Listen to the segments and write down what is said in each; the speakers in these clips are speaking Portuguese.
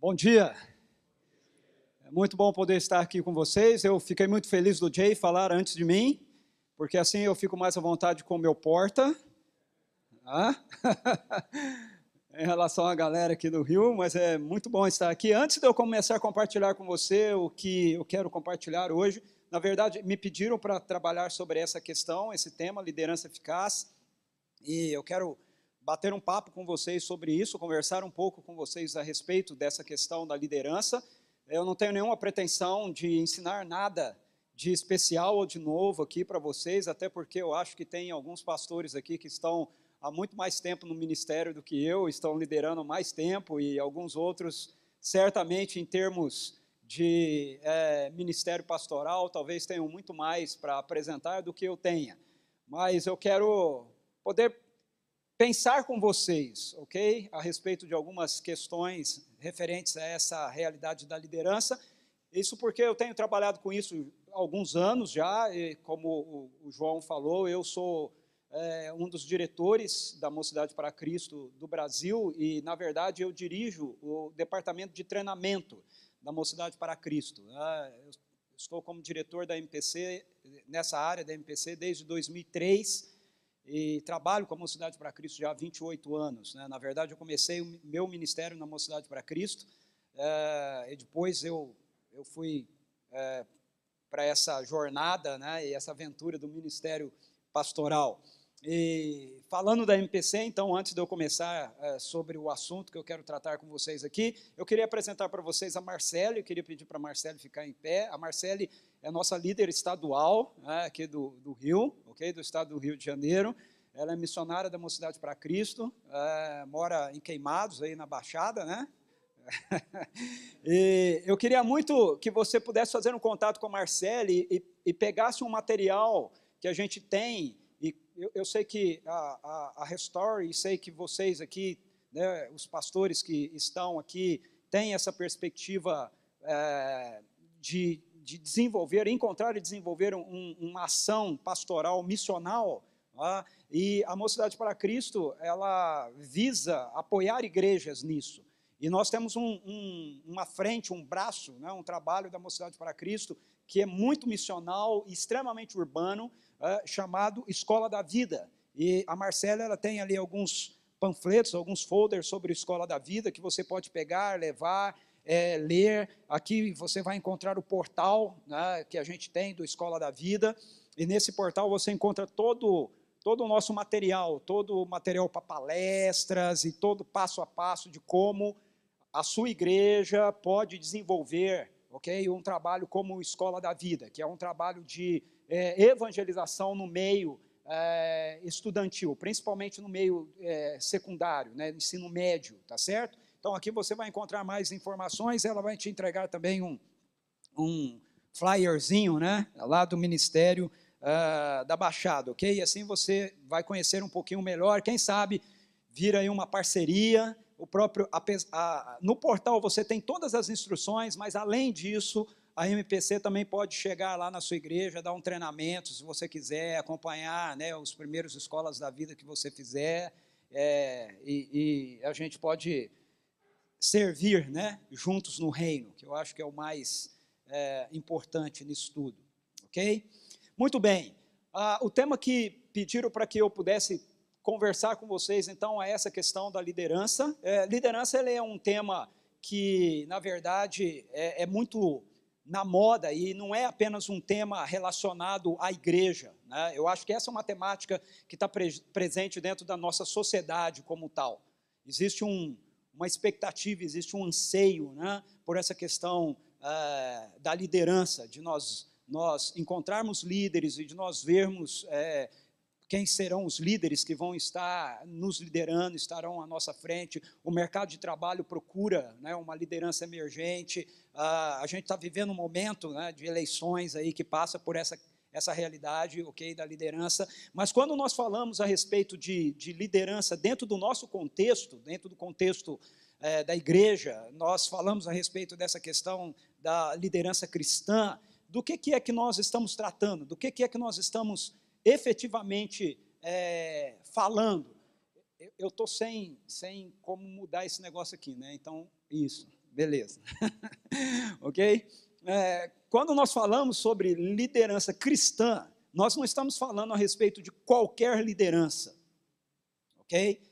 Bom dia, é muito bom poder estar aqui com vocês. Eu fiquei muito feliz do Jay falar antes de mim, porque assim eu fico mais à vontade com o meu porta, ah? Em relação à galera aqui do Rio, mas é muito bom estar aqui. Antes de eu começar a compartilhar com você o que eu quero compartilhar hoje, na verdade me pediram para trabalhar sobre essa questão, esse tema, liderança eficaz, e eu quero bater um papo com vocês sobre isso, conversar um pouco com vocês a respeito dessa questão da liderança. Eu não tenho nenhuma pretensão de ensinar nada de especial ou de novo aqui para vocês, até porque eu acho que tem alguns pastores aqui que estão há muito mais tempo no ministério do que eu, estão liderando mais tempo, e alguns outros, certamente, em termos de ministério pastoral, talvez tenham muito mais para apresentar do que eu tenha. Mas eu quero poder pensar com vocês, ok? A respeito de algumas questões referentes a essa realidade da liderança. Isso porque eu tenho trabalhado com isso há alguns anos já, e como o João falou, eu sou um dos diretores da Mocidade para Cristo do Brasil e, na verdade, eu dirijo o departamento de treinamento da Mocidade para Cristo. Eu estou como diretor da MPC, nessa área da MPC, desde 2003, e trabalho com a Mocidade para Cristo já há 28 anos. Na verdade, eu comecei o meu ministério na Mocidade para Cristo, e depois eu fui para essa jornada, e essa aventura do ministério pastoral. E falando da MPC, então, antes de eu começar sobre o assunto que eu quero tratar com vocês aqui, eu queria apresentar para vocês a Marcele. Eu queria pedir para a Marcele ficar em pé. A Marcele é nossa líder estadual, aqui do Rio, okay? Do estado do Rio de Janeiro. Ela é missionária da Mocidade para Cristo, mora em Queimados, aí na Baixada, né? E eu queria muito que você pudesse fazer um contato com a Marcele e pegasse um material que a gente tem. E eu sei que a Restore, e sei que vocês aqui, né, os pastores que estão aqui, têm essa perspectiva de desenvolver, encontrar e desenvolver uma ação pastoral, missional, e a Mocidade para Cristo, ela visa apoiar igrejas nisso. E nós temos uma frente, um braço, um trabalho da Mocidade para Cristo, que é muito missional, extremamente urbano, chamado Escola da Vida. E a Marcela, ela tem ali alguns panfletos, alguns folders sobre a Escola da Vida, que você pode pegar, levar, ler. Aqui você vai encontrar o portal, que a gente tem do Escola da Vida, e nesse portal você encontra todo o nosso material, todo o material para palestras e todo passo a passo de como a sua igreja pode desenvolver, ok, um trabalho como Escola da Vida, que é um trabalho de evangelização no meio estudantil, principalmente no meio secundário, ensino médio, tá certo? Então, aqui você vai encontrar mais informações, ela vai te entregar também um flyerzinho, lá do Ministério da Baixada, ok? E assim você vai conhecer um pouquinho melhor, quem sabe vir aí uma parceria. No portal você tem todas as instruções, mas além disso, a MPC também pode chegar lá na sua igreja, dar um treinamento, se você quiser, acompanhar os primeiros escolas da vida que você fizer, e a gente pode servir juntos no reino, que eu acho que é o mais importante nisso tudo, ok? Muito bem, o tema que pediram para que eu pudesse conversar com vocês, então, é essa questão da liderança. Liderança ele é um tema que, na verdade, é muito na moda e não é apenas um tema relacionado à igreja. Eu acho que essa é uma temática que está presente dentro da nossa sociedade como tal. Existe uma expectativa, existe um anseio por essa questão da liderança, de nós encontrarmos líderes e de nós vermos quem serão os líderes que vão estar nos liderando, estarão à nossa frente. O mercado de trabalho procura uma liderança emergente. A gente está vivendo um momento de eleições aí que passa por essa realidade, ok, da liderança. Mas quando nós falamos a respeito de liderança dentro do nosso contexto, dentro do contexto da igreja, nós falamos a respeito dessa questão da liderança cristã. Do que é que nós estamos tratando? Do que é que nós estamos efetivamente falando? Eu estou sem como mudar esse negócio aqui, então, isso, Beleza. Ok? Quando nós falamos sobre liderança cristã, nós não estamos falando a respeito de qualquer liderança. Ok?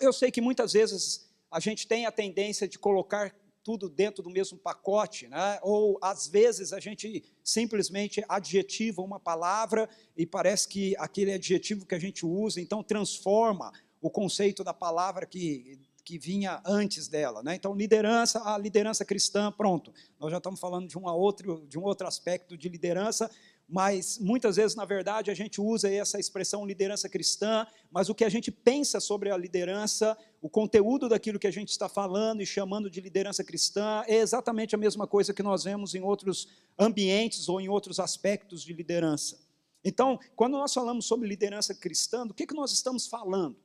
Eu sei que muitas vezes a gente tem a tendência de colocar tudo dentro do mesmo pacote, né? Ou às vezes a gente simplesmente adjetiva uma palavra e parece que aquele adjetivo que a gente usa, então transforma o conceito da palavra que vinha antes dela, né? Então a liderança cristã, pronto, nós já estamos falando de um outro aspecto de liderança, mas muitas vezes, na verdade, a gente usa essa expressão liderança cristã, mas o que a gente pensa sobre a liderança, o conteúdo daquilo que a gente está falando e chamando de liderança cristã, é exatamente a mesma coisa que nós vemos em outros ambientes ou em outros aspectos de liderança. Então, quando nós falamos sobre liderança cristã, do que nós estamos falando?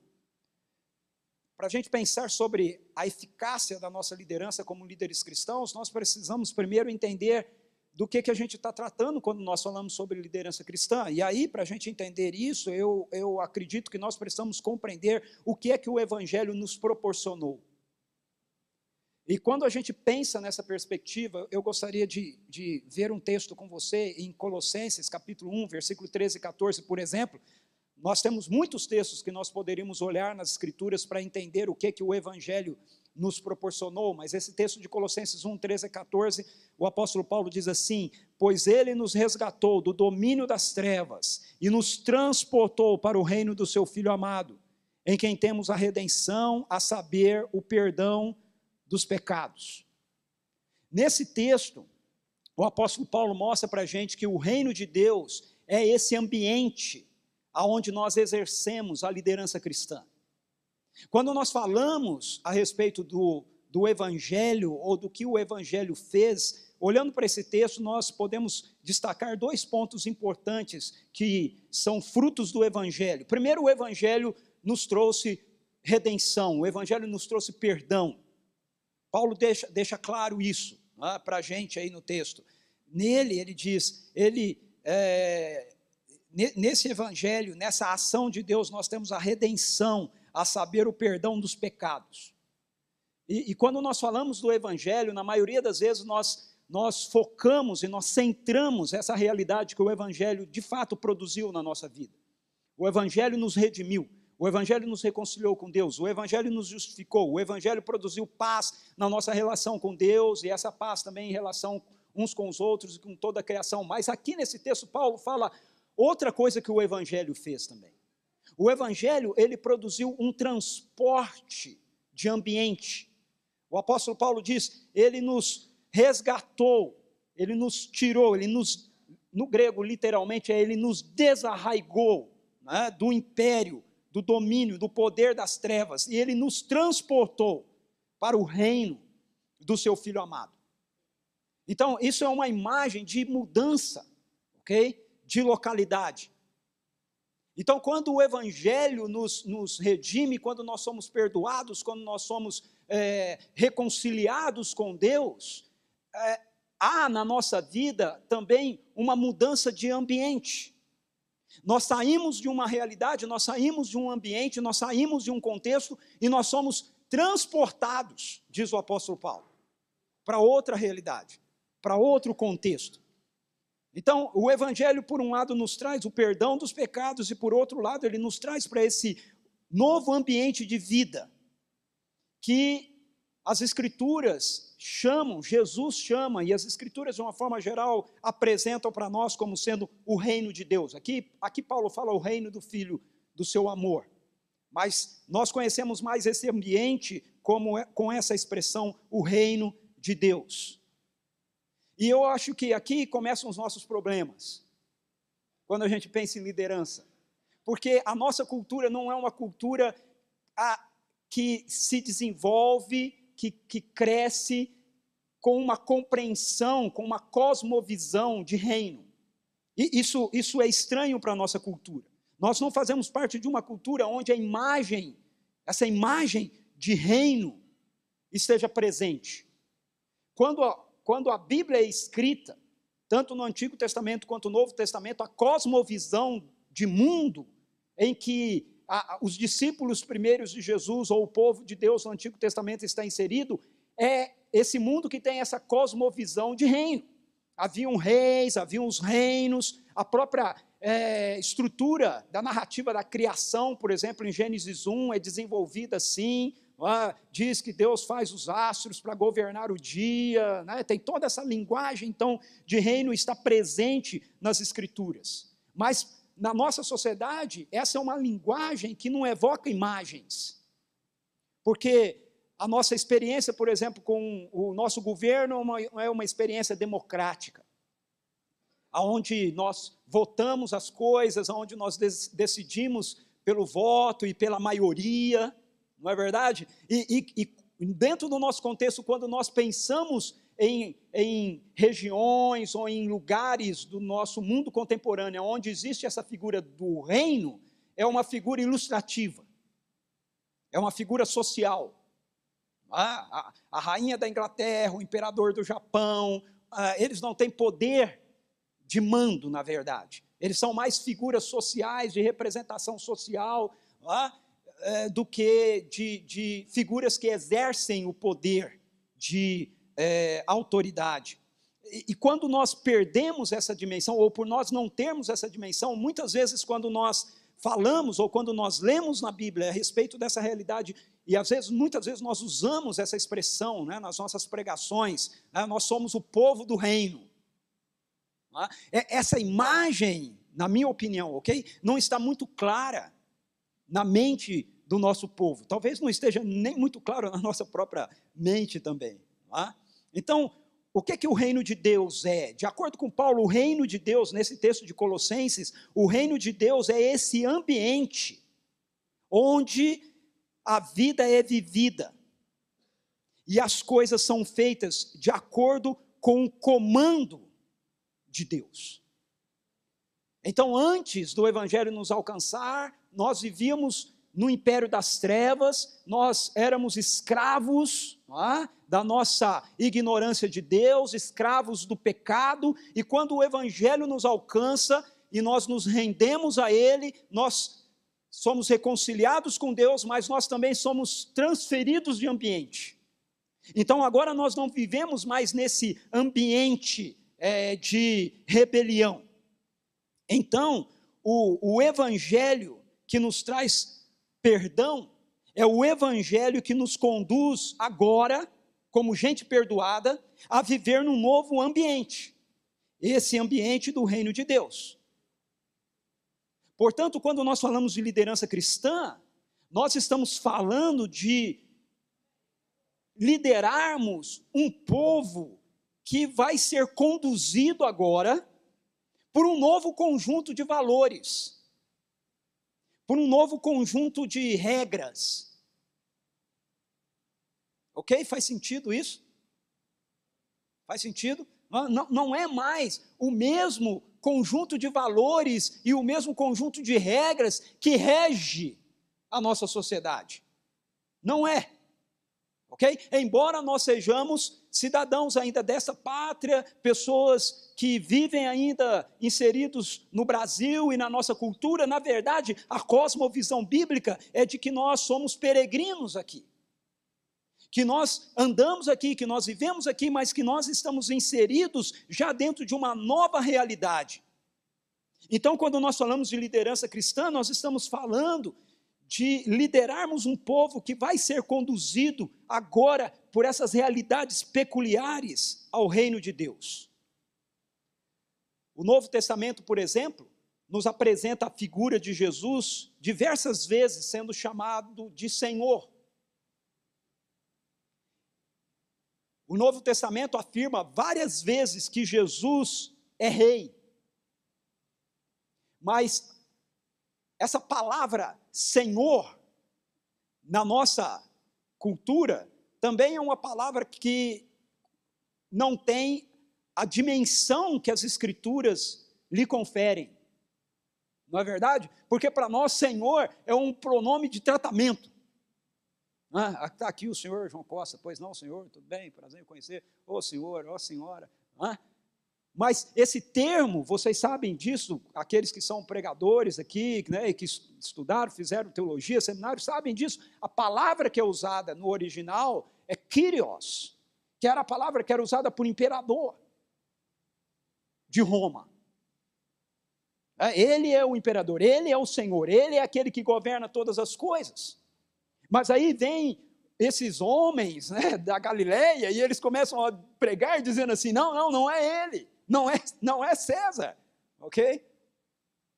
Para a gente pensar sobre a eficácia da nossa liderança como líderes cristãos, nós precisamos primeiro entender do que a gente está tratando quando nós falamos sobre liderança cristã. E aí, para a gente entender isso, eu acredito que nós precisamos compreender o que é que o Evangelho nos proporcionou. E quando a gente pensa nessa perspectiva, eu gostaria de ver um texto com você em Colossenses, capítulo 1, versículo 13 e 14, por exemplo. Nós temos muitos textos que nós poderíamos olhar nas Escrituras para entender o que o Evangelho nos proporcionou, mas esse texto de Colossenses 1, 13 e 14, o apóstolo Paulo diz assim: pois ele nos resgatou do domínio das trevas e nos transportou para o reino do seu Filho amado, em quem temos a redenção, a saber, o perdão dos pecados. Nesse texto, o apóstolo Paulo mostra para a gente que o reino de Deus é esse ambiente aonde nós exercemos a liderança cristã. Quando nós falamos a respeito do Evangelho, ou do que o Evangelho fez, olhando para esse texto, nós podemos destacar dois pontos importantes que são frutos do Evangelho. Primeiro, o Evangelho nos trouxe redenção, o Evangelho nos trouxe perdão. Paulo deixa claro isso, né, para a gente aí no texto. Nele, ele diz, nesse Evangelho, nessa ação de Deus, nós temos a redenção, a saber, o perdão dos pecados. E quando nós falamos do Evangelho, na maioria das vezes nós focamos e nós centramos essa realidade que o Evangelho de fato produziu na nossa vida. O Evangelho nos redimiu, o Evangelho nos reconciliou com Deus, o Evangelho nos justificou, o Evangelho produziu paz na nossa relação com Deus, e essa paz também em relação uns com os outros e com toda a criação. Mas aqui nesse texto, Paulo fala outra coisa que o Evangelho fez também. O Evangelho, ele produziu um transporte de ambiente. O apóstolo Paulo diz, ele nos resgatou, ele nos tirou, no grego literalmente, ele nos desarraigou, né, do império, do domínio, do poder das trevas, e ele nos transportou para o reino do seu Filho amado. Então, isso é uma imagem de mudança, ok? De localidade. Então, quando o Evangelho nos redime, quando nós somos perdoados, quando nós somos reconciliados com Deus, há na nossa vida também uma mudança de ambiente. Nós saímos de uma realidade, nós saímos de um ambiente, nós saímos de um contexto e nós somos transportados, diz o apóstolo Paulo, para outra realidade, para outro contexto. Então, o Evangelho, por um lado, nos traz o perdão dos pecados e, por outro lado, ele nos traz para esse novo ambiente de vida que as Escrituras chamam, Jesus chama, e as Escrituras, de uma forma geral, apresentam para nós como sendo o reino de Deus. Aqui Paulo fala o reino do Filho, do seu amor. Mas nós conhecemos mais esse ambiente com essa expressão, o reino de Deus. E eu acho que aqui começam os nossos problemas, quando a gente pensa em liderança. Porque a nossa cultura não é uma cultura que se desenvolve, que cresce com uma compreensão, com uma cosmovisão de reino. E isso é estranho para a nossa cultura. Nós não fazemos parte de uma cultura onde essa imagem de reino esteja presente. Quando a Bíblia é escrita, tanto no Antigo Testamento quanto no Novo Testamento, a cosmovisão de mundo em que os discípulos primeiros de Jesus, ou o povo de Deus no Antigo Testamento está inserido, é esse mundo que tem essa cosmovisão de reino. Haviam reis, haviam os reinos, a própria estrutura da narrativa da criação, por exemplo, em Gênesis 1, é desenvolvida assim, diz que Deus faz os astros para governar o dia, né? Tem toda essa linguagem, então, de reino está presente nas Escrituras. Mas, na nossa sociedade, essa é uma linguagem que não evoca imagens, porque a nossa experiência, por exemplo, com o nosso governo é uma experiência democrática, onde nós votamos as coisas, onde nós decidimos pelo voto e pela maioria, não é verdade? E dentro do nosso contexto, quando nós pensamos em regiões ou em lugares do nosso mundo contemporâneo, onde existe essa figura do reino, é uma figura ilustrativa, é uma figura social. A rainha da Inglaterra, o imperador do Japão, eles não têm poder de mando, na verdade. Eles são mais figuras sociais, de representação social, do que de figuras que exercem o poder de autoridade. E quando nós perdemos essa dimensão, ou por nós não termos essa dimensão, muitas vezes quando nós falamos, ou quando nós lemos na Bíblia a respeito dessa realidade, e muitas vezes nós usamos essa expressão, né, nas nossas pregações, né, nós somos o povo do reino. Essa imagem, na minha opinião, ok, não está muito clara na mente do nosso povo. Talvez não esteja nem muito claro na nossa própria mente também. Então, o que o reino de Deus é? De acordo com Paulo, o reino de Deus, nesse texto de Colossenses, o reino de Deus é esse ambiente onde a vida é vivida e as coisas são feitas de acordo com o comando de Deus. Então, antes do evangelho nos alcançar, nós vivíamos no império das trevas, nós éramos escravos da nossa ignorância de Deus, escravos do pecado, e quando o evangelho nos alcança e nós nos rendemos a ele, nós somos reconciliados com Deus, mas nós também somos transferidos de ambiente. Então agora nós não vivemos mais nesse ambiente de rebelião. Então, o evangelho que nos traz perdão é o evangelho que nos conduz agora, como gente perdoada, a viver num novo ambiente, esse ambiente do reino de Deus. Portanto, quando nós falamos de liderança cristã, nós estamos falando de liderarmos um povo que vai ser conduzido agora por um novo conjunto de valores, por um novo conjunto de regras. Ok? Faz sentido isso? Faz sentido? Não é mais o mesmo conjunto de valores e o mesmo conjunto de regras que rege a nossa sociedade. Não é. Ok? Embora nós sejamos cidadãos ainda dessa pátria, pessoas que vivem ainda inseridos no Brasil e na nossa cultura, na verdade, a cosmovisão bíblica é de que nós somos peregrinos aqui. Que nós andamos aqui, que nós vivemos aqui, mas que nós estamos inseridos já dentro de uma nova realidade. Então, quando nós falamos de liderança cristã, nós estamos falando de liderarmos um povo que vai ser conduzido agora por essas realidades peculiares ao reino de Deus. O Novo Testamento, por exemplo, nos apresenta a figura de Jesus diversas vezes sendo chamado de Senhor. O Novo Testamento afirma várias vezes que Jesus é rei. Mas essa palavra Senhor, na nossa cultura, também é uma palavra que não tem a dimensão que as Escrituras lhe conferem. Não é verdade? Porque para nós, Senhor é um pronome de tratamento. Está aqui o senhor João Costa, pois não, senhor, tudo bem, prazer em conhecer, ô senhor, ó senhora. Mas esse termo, vocês sabem disso, aqueles que são pregadores aqui, né, que estudaram, fizeram teologia, seminário, sabem disso. A palavra que é usada no original é Kyrios, que era a palavra que era usada por imperador de Roma. Ele é o imperador, ele é o Senhor, ele é aquele que governa todas as coisas. Mas aí vem esses homens, né, da Galileia, e eles começam a pregar dizendo assim, não é ele, não é César, ok?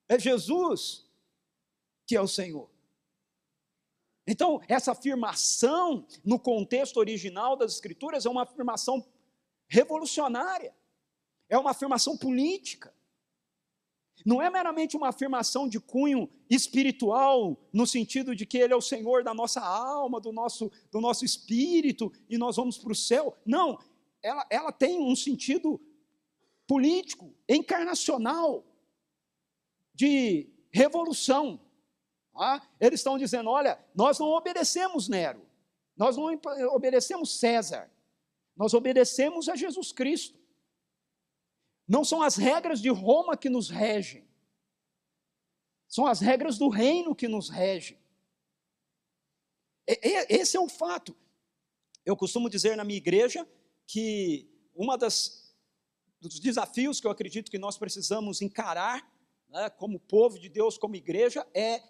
É Jesus que é o Senhor. Então, essa afirmação, no contexto original das Escrituras, é uma afirmação revolucionária, é uma afirmação política. Não é meramente uma afirmação de cunho espiritual, no sentido de que Ele é o Senhor da nossa alma, do nosso espírito, e nós vamos para o céu. Não, ela tem um sentido político, encarnacional, de revolução. Eles estão dizendo, olha, nós não obedecemos Nero, nós não obedecemos César, nós obedecemos a Jesus Cristo. Não são as regras de Roma que nos regem, são as regras do reino que nos regem. Esse é o fato. Eu costumo dizer na minha igreja que dos desafios que eu acredito que nós precisamos encarar, né, como povo de Deus, como igreja, é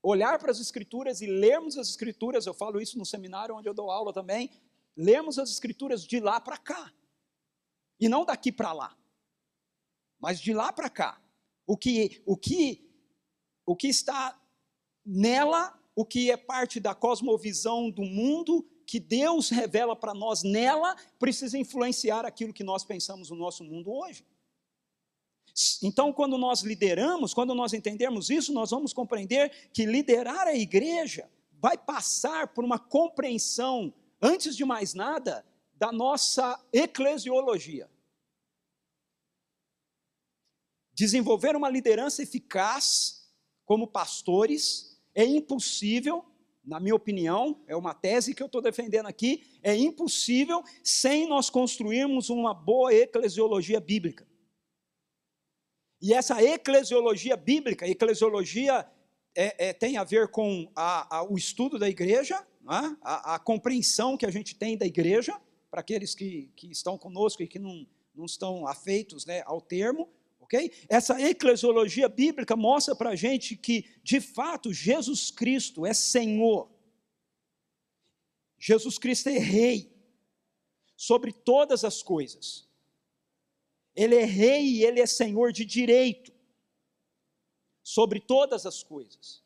olhar para as Escrituras e lermos as Escrituras. Eu falo isso no seminário onde eu dou aula também, lermos as Escrituras de lá para cá, e não daqui para lá, mas de lá para cá. O que está nela, o que é parte da cosmovisão do mundo, que Deus revela para nós nela, precisa influenciar aquilo que nós pensamos no nosso mundo hoje. Então, quando nós lideramos, quando nós entendermos isso, nós vamos compreender que liderar a igreja vai passar por uma compreensão, antes de mais nada, da nossa eclesiologia. Desenvolver uma liderança eficaz como pastores é impossível, na minha opinião, é uma tese que eu estou defendendo aqui, é impossível sem nós construirmos uma boa eclesiologia bíblica. E essa eclesiologia bíblica, eclesiologia tem a ver com o estudo da igreja, né? a compreensão que a gente tem da igreja, para aqueles que estão conosco e que não estão afeitos, né, ao termo. Okay? Essa eclesiologia bíblica mostra para a gente que, de fato, Jesus Cristo é Senhor. Jesus Cristo é Rei sobre todas as coisas. Ele é Rei e Ele é Senhor de direito sobre todas as coisas.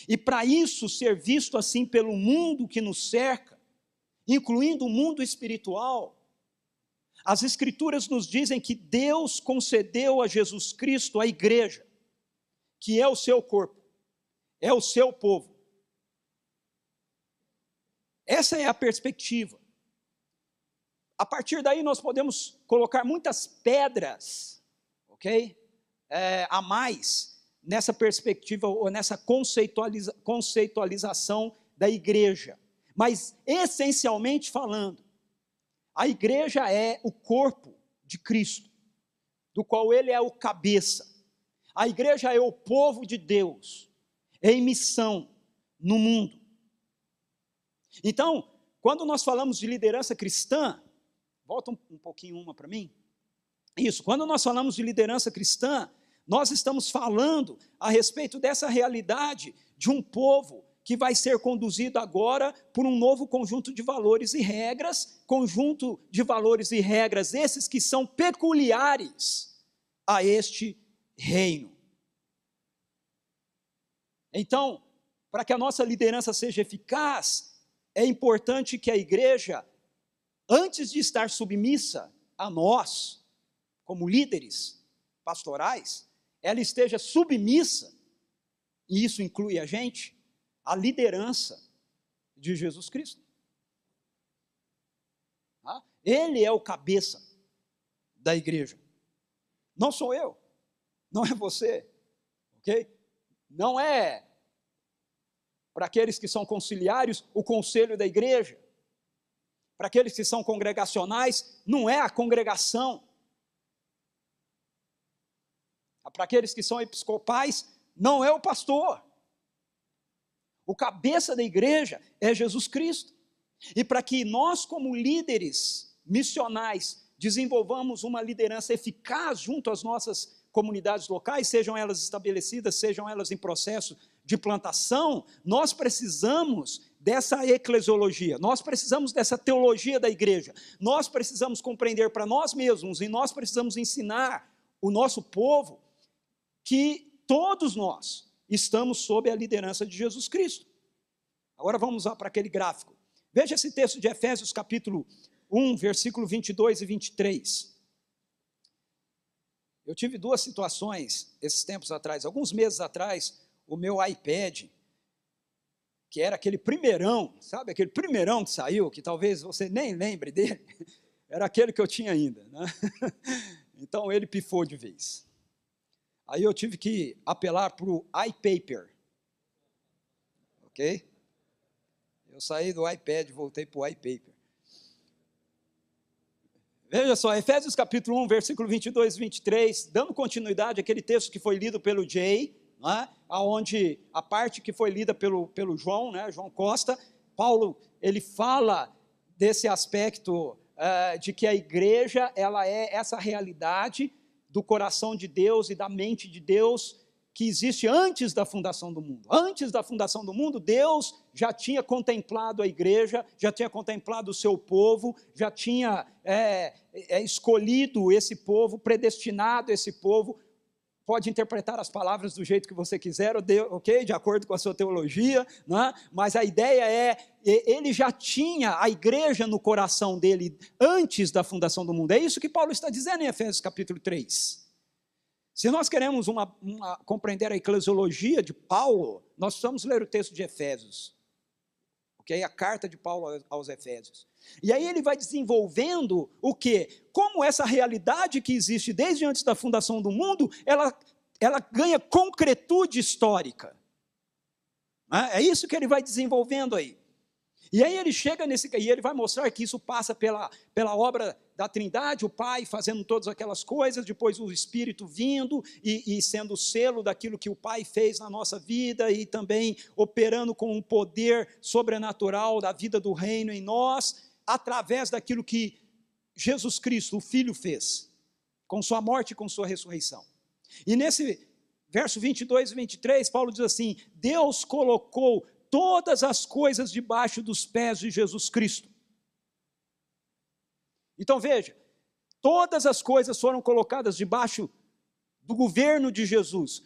E para isso ser visto assim pelo mundo que nos cerca, incluindo o mundo espiritual, as Escrituras nos dizem que Deus concedeu a Jesus Cristo a igreja, que é o seu corpo, é o seu povo. Essa é a perspectiva. A partir daí nós podemos colocar muitas pedras, ok? A mais nessa perspectiva ou nessa conceitualização da igreja. Mas, essencialmente falando, a igreja é o corpo de Cristo, do qual Ele é o cabeça. A igreja é o povo de Deus, em missão no mundo. Então, quando nós falamos de liderança cristã, volta um pouquinho uma para mim. Isso, quando nós falamos de liderança cristã, nós estamos falando a respeito dessa realidade de um povo que vai ser conduzido agora por um novo conjunto de valores e regras, esses que são peculiares a este reino. Então, para que a nossa liderança seja eficaz, é importante que a igreja, antes de estar submissa a nós, como líderes pastorais, ela esteja submissa, e isso inclui a gente, à liderança de Jesus Cristo. Ele é o cabeça da igreja. Não sou eu, não é você, ok? Não é, para aqueles que são conciliários, o conselho da igreja. Para aqueles que são congregacionais, não é a congregação. Para aqueles que são episcopais, não é o pastor. O cabeça da igreja é Jesus Cristo. E para que nós, como líderes missionais, desenvolvamos uma liderança eficaz junto às nossas comunidades locais, sejam elas estabelecidas, sejam elas em processo de plantação, nós precisamos dessa eclesiologia, nós precisamos dessa teologia da igreja, nós precisamos compreender para nós mesmos e nós precisamos ensinar o nosso povo que todos nós estamos sob a liderança de Jesus Cristo. Agora vamos lá para aquele gráfico. Veja esse texto de Efésios capítulo 1, versículo 22 e 23. Eu tive duas situações esses tempos atrás, alguns meses atrás, o meu iPad, que era aquele primeirão, sabe aquele primeirão que saiu, que talvez você nem lembre dele, era aquele que eu tinha ainda, né? Então ele pifou de vez. Aí eu tive que apelar para o iPaper, ok? Eu saí do iPad e voltei para o iPaper. Veja só, Efésios capítulo 1, versículo 22 e 23, dando continuidade àquele texto que foi lido pelo Jay, né, onde a parte que foi lida pelo João, né, João Costa, Paulo, ele fala desse aspecto de que a igreja, ela é essa realidade do coração de Deus e da mente de Deus, que existe antes da fundação do mundo. Antes da fundação do mundo, Deus já tinha contemplado a igreja, já tinha contemplado o seu povo, já tinha escolhido esse povo, predestinado esse povo. Pode interpretar as palavras do jeito que você quiser, ok? De acordo com a sua teologia, né? Mas a ideia é, ele já tinha a igreja no coração dele antes da fundação do mundo. É isso que Paulo está dizendo em Efésios capítulo 3. Se nós queremos compreender a eclesiologia de Paulo, nós precisamos ler o texto de Efésios, ok? A carta de Paulo aos Efésios. E aí ele vai desenvolvendo o quê? Como essa realidade que existe desde antes da fundação do mundo, ela ganha concretude histórica. É isso que ele vai desenvolvendo aí. E aí ele chega e ele vai mostrar que isso passa pela obra da Trindade, o Pai fazendo todas aquelas coisas, depois o Espírito vindo e sendo o selo daquilo que o Pai fez na nossa vida e também operando com um poder sobrenatural da vida do reino em nós, através daquilo que Jesus Cristo, o Filho, fez, com sua morte e com sua ressurreição. E nesse verso 22 e 23, Paulo diz assim: Deus colocou todas as coisas debaixo dos pés de Jesus Cristo. Então veja, todas as coisas foram colocadas debaixo do governo de Jesus.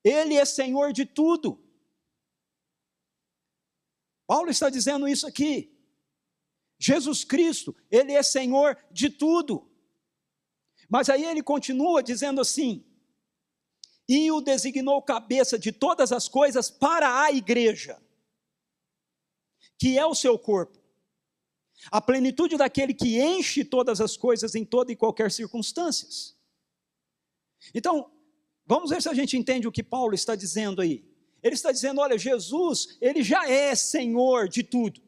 Ele é Senhor de tudo. Paulo está dizendo isso aqui. Jesus Cristo, Ele é Senhor de tudo. Mas aí ele continua dizendo assim: e o designou cabeça de todas as coisas para a igreja, que é o seu corpo, a plenitude daquele que enche todas as coisas em toda e qualquer circunstância. Então, vamos ver se a gente entende o que Paulo está dizendo aí. Ele está dizendo, olha, Jesus, Ele já é Senhor de tudo.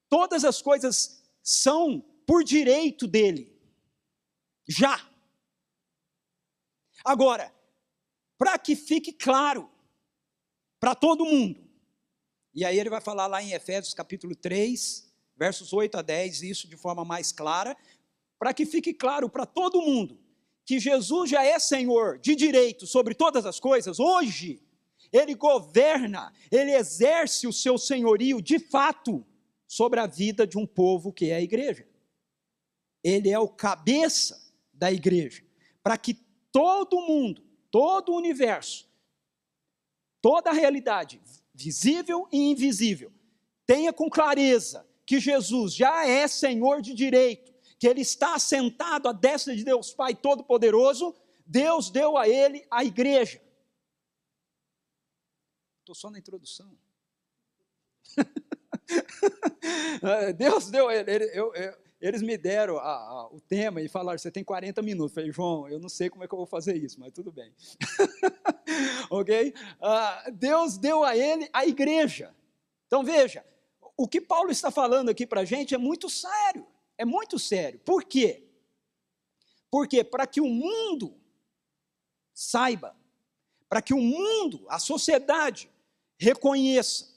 Todas as coisas são por direito dEle, já. Agora, para que fique claro, para todo mundo, e aí ele vai falar lá em Efésios capítulo 3, versos 8 a 10, isso de forma mais clara, para que fique claro para todo mundo, que Jesus já é Senhor de direito sobre todas as coisas. Hoje, Ele governa, Ele exerce o seu senhorio de fato sobre a vida de um povo que é a igreja. Ele é o cabeça da igreja, para que todo mundo, todo o universo, toda a realidade, visível e invisível, tenha com clareza que Jesus já é Senhor de direito, que Ele está assentado à destra de Deus Pai Todo-Poderoso. Deus deu a Ele a igreja. Estou só na introdução. Deus deu a Ele. Eles me deram o tema e falaram, você tem 40 minutos. Eu falei, João, eu não sei como é que eu vou fazer isso, mas tudo bem. Ok? Deus deu a ele a igreja. Então veja, o que Paulo está falando aqui para a gente é muito sério. É muito sério. Por quê? Porque para que o mundo saiba, para que o mundo, a sociedade, reconheça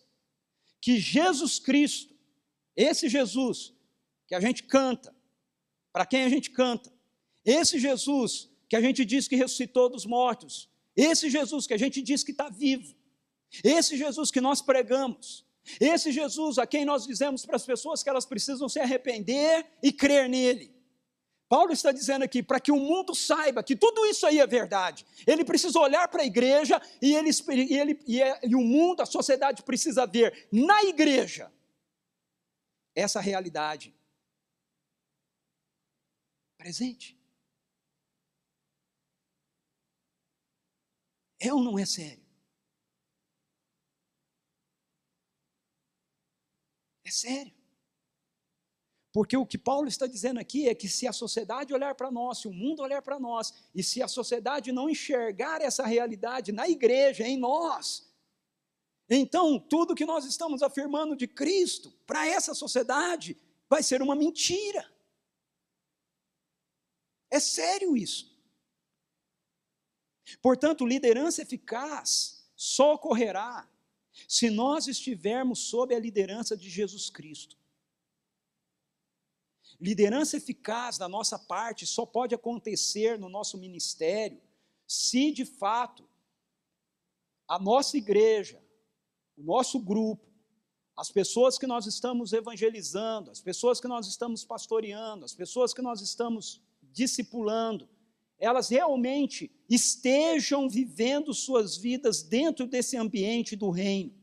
que Jesus Cristo, esse Jesus que a gente canta, para quem a gente canta, esse Jesus que a gente diz que ressuscitou dos mortos, esse Jesus que a gente diz que está vivo, esse Jesus que nós pregamos, esse Jesus a quem nós dizemos para as pessoas que elas precisam se arrepender e crer nele. Paulo está dizendo aqui, para que o mundo saiba que tudo isso aí é verdade, ele precisa olhar para a igreja e o mundo, a sociedade precisa ver na igreja essa realidade presente. É ou não é sério? É sério. Porque o que Paulo está dizendo aqui é que se a sociedade olhar para nós, se o mundo olhar para nós, e se a sociedade não enxergar essa realidade na igreja, em nós, então tudo que nós estamos afirmando de Cristo, para essa sociedade, vai ser uma mentira. É sério isso. Portanto, liderança eficaz só ocorrerá se nós estivermos sob a liderança de Jesus Cristo. Liderança eficaz da nossa parte só pode acontecer no nosso ministério se, de fato, a nossa igreja, o nosso grupo, as pessoas que nós estamos evangelizando, as pessoas que nós estamos pastoreando, as pessoas que nós estamos discipulando, elas realmente estejam vivendo suas vidas dentro desse ambiente do reino.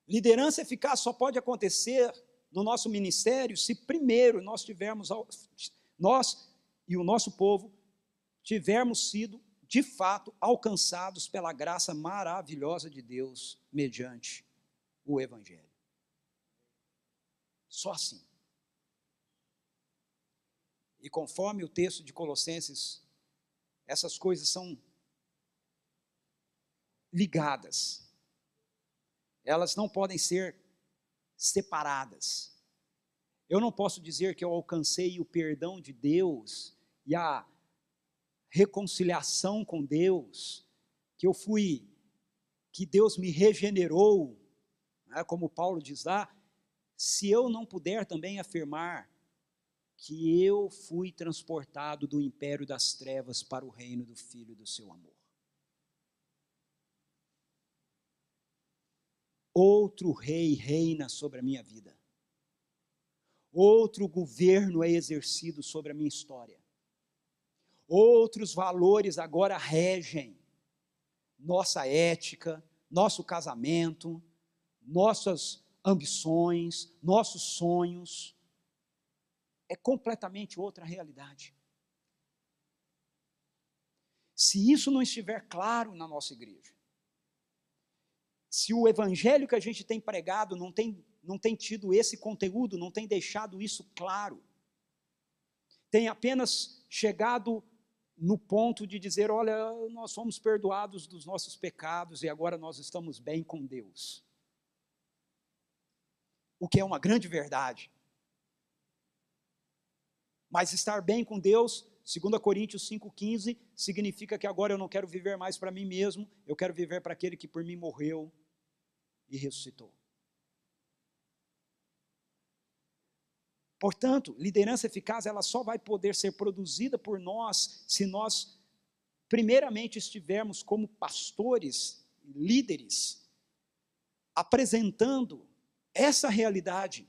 Liderança eficaz só pode acontecer no nosso ministério se primeiro nós e o nosso povo tivermos sido, de fato, alcançados pela graça maravilhosa de Deus mediante o Evangelho. Só assim. E conforme o texto de Colossenses, essas coisas são ligadas. Elas não podem ser separadas. Eu não posso dizer que eu alcancei o perdão de Deus e a reconciliação com Deus, que Deus me regenerou, né, como Paulo diz lá, se eu não puder também afirmar que eu fui transportado do império das trevas para o reino do Filho do seu amor. Outro rei reina sobre a minha vida. Outro governo é exercido sobre a minha história. Outros valores agora regem nossa ética, nosso casamento, nossas ambições, nossos sonhos. É completamente outra realidade. Se isso não estiver claro na nossa igreja, se o evangelho que a gente tem pregado não tem tido esse conteúdo, não tem deixado isso claro, tem apenas chegado no ponto de dizer, olha, nós fomos perdoados dos nossos pecados e agora nós estamos bem com Deus. O que é uma grande verdade. Mas estar bem com Deus, 2 Coríntios 5,15, significa que agora eu não quero viver mais para mim mesmo, eu quero viver para aquele que por mim morreu e ressuscitou. Portanto, liderança eficaz, ela só vai poder ser produzida por nós se nós, primeiramente, estivermos como pastores, líderes, apresentando essa realidade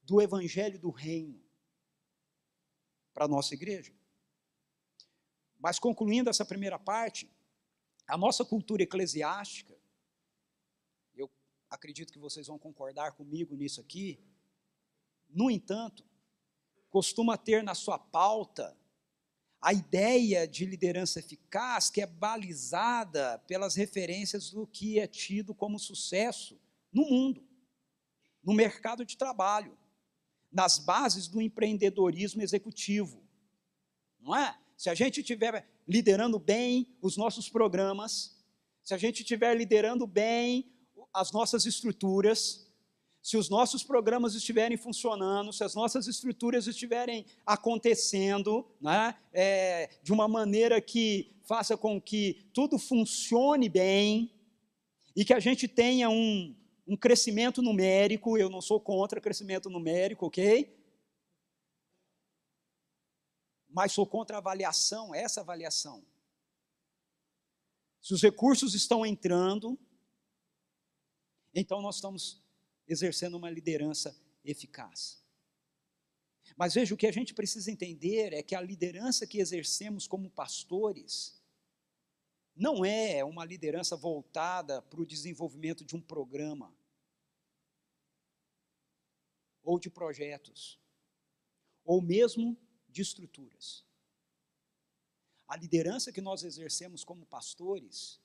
do evangelho do reino para a nossa igreja. Mas concluindo essa primeira parte, a nossa cultura eclesiástica, eu acredito que vocês vão concordar comigo nisso aqui, no entanto, costuma ter na sua pauta a ideia de liderança eficaz que é balizada pelas referências do que é tido como sucesso no mundo, no mercado de trabalho, nas bases do empreendedorismo executivo, não é? Se a gente estiver liderando bem os nossos programas, se a gente estiver liderando bem as nossas estruturas, se os nossos programas estiverem funcionando, se as nossas estruturas estiverem acontecendo, né, de uma maneira que faça com que tudo funcione bem, e que a gente tenha um crescimento numérico. Eu não sou contra crescimento numérico, ok? Mas sou contra a avaliação, essa avaliação. Se os recursos estão entrando, então nós estamos exercendo uma liderança eficaz. Mas veja, o que a gente precisa entender é que a liderança que exercemos como pastores não é uma liderança voltada para o desenvolvimento de um programa ou de projetos, ou mesmo de estruturas. A liderança que nós exercemos como pastores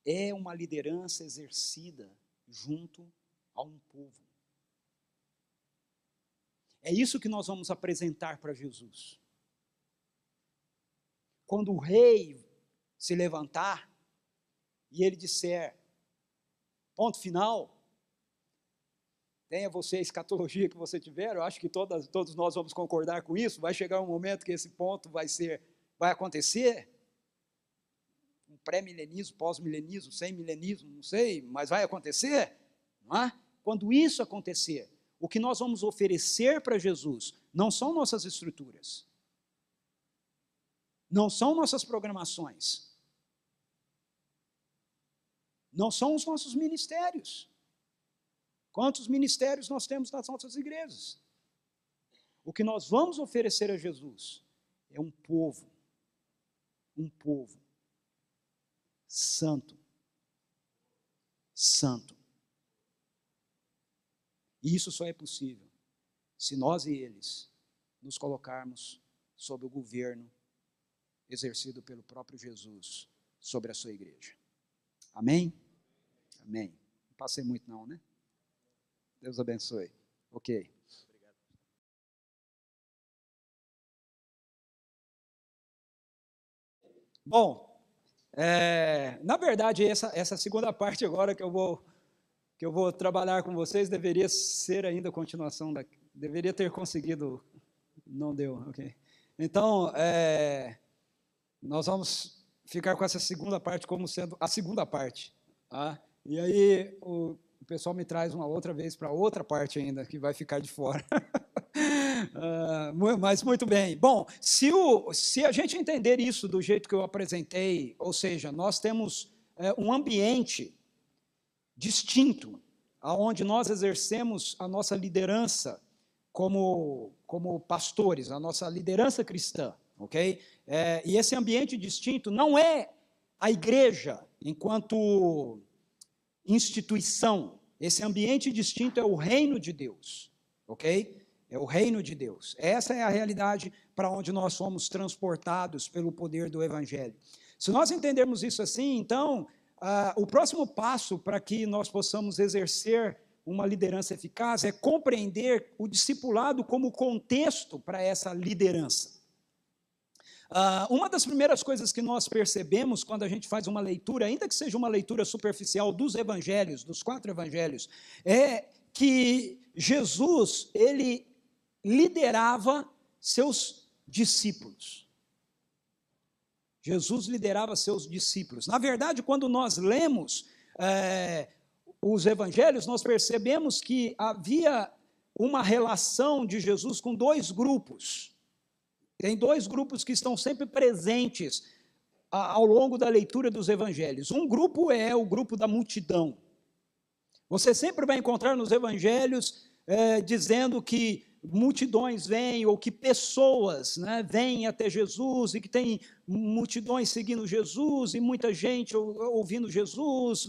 é uma liderança exercida junto a um povo. É isso que nós vamos apresentar para Jesus. Quando o rei se levantar e ele disser, ponto final, tenha você a escatologia que você tiver, eu acho que todos nós vamos concordar com isso, vai chegar um momento que esse ponto vai acontecer, um pré-milenismo, pós-milenismo, sem-milenismo, não sei, mas vai acontecer, não é? Quando isso acontecer, o que nós vamos oferecer para Jesus não são nossas estruturas, não são nossas programações, não são os nossos ministérios. Quantos ministérios nós temos nas nossas igrejas? O que nós vamos oferecer a Jesus é um povo santo, santo. E isso só é possível se nós e eles nos colocarmos sob o governo exercido pelo próprio Jesus sobre a sua igreja. Amém? Amém. Não passei muito não, né? Deus abençoe. Ok. Bom, na verdade, essa segunda parte agora que eu vou trabalhar com vocês deveria ser ainda a continuação deveria ter conseguido, não deu, ok? Então, nós vamos ficar com essa segunda parte como sendo a segunda parte, tá? E aí o pessoal me traz uma outra vez para outra parte ainda, que vai ficar de fora. Mas muito bem. Bom, se a gente entender isso do jeito que eu apresentei, ou seja, nós temos um ambiente distinto, aonde nós exercemos a nossa liderança como pastores, a nossa liderança cristã, ok? E esse ambiente distinto não é a igreja enquanto instituição. Esse ambiente distinto é o reino de Deus, ok? É o reino de Deus. Essa é a realidade para onde nós somos transportados pelo poder do Evangelho. Se nós entendermos isso assim, então, o próximo passo para que nós possamos exercer uma liderança eficaz é compreender o discipulado como contexto para essa liderança. Uma das primeiras coisas que nós percebemos quando a gente faz uma leitura, ainda que seja uma leitura superficial dos evangelhos, dos 4 evangelhos, é que Jesus, ele liderava seus discípulos. Jesus liderava seus discípulos. Na verdade, quando nós lemos os evangelhos, nós percebemos que havia uma relação de Jesus com 2 grupos. Tem 2 grupos que estão sempre presentes ao longo da leitura dos evangelhos. Um grupo é o grupo da multidão. Você sempre vai encontrar nos evangelhos dizendo que multidões vêm, ou que pessoas vêm até Jesus, e que tem multidões seguindo Jesus, e muita gente ouvindo Jesus.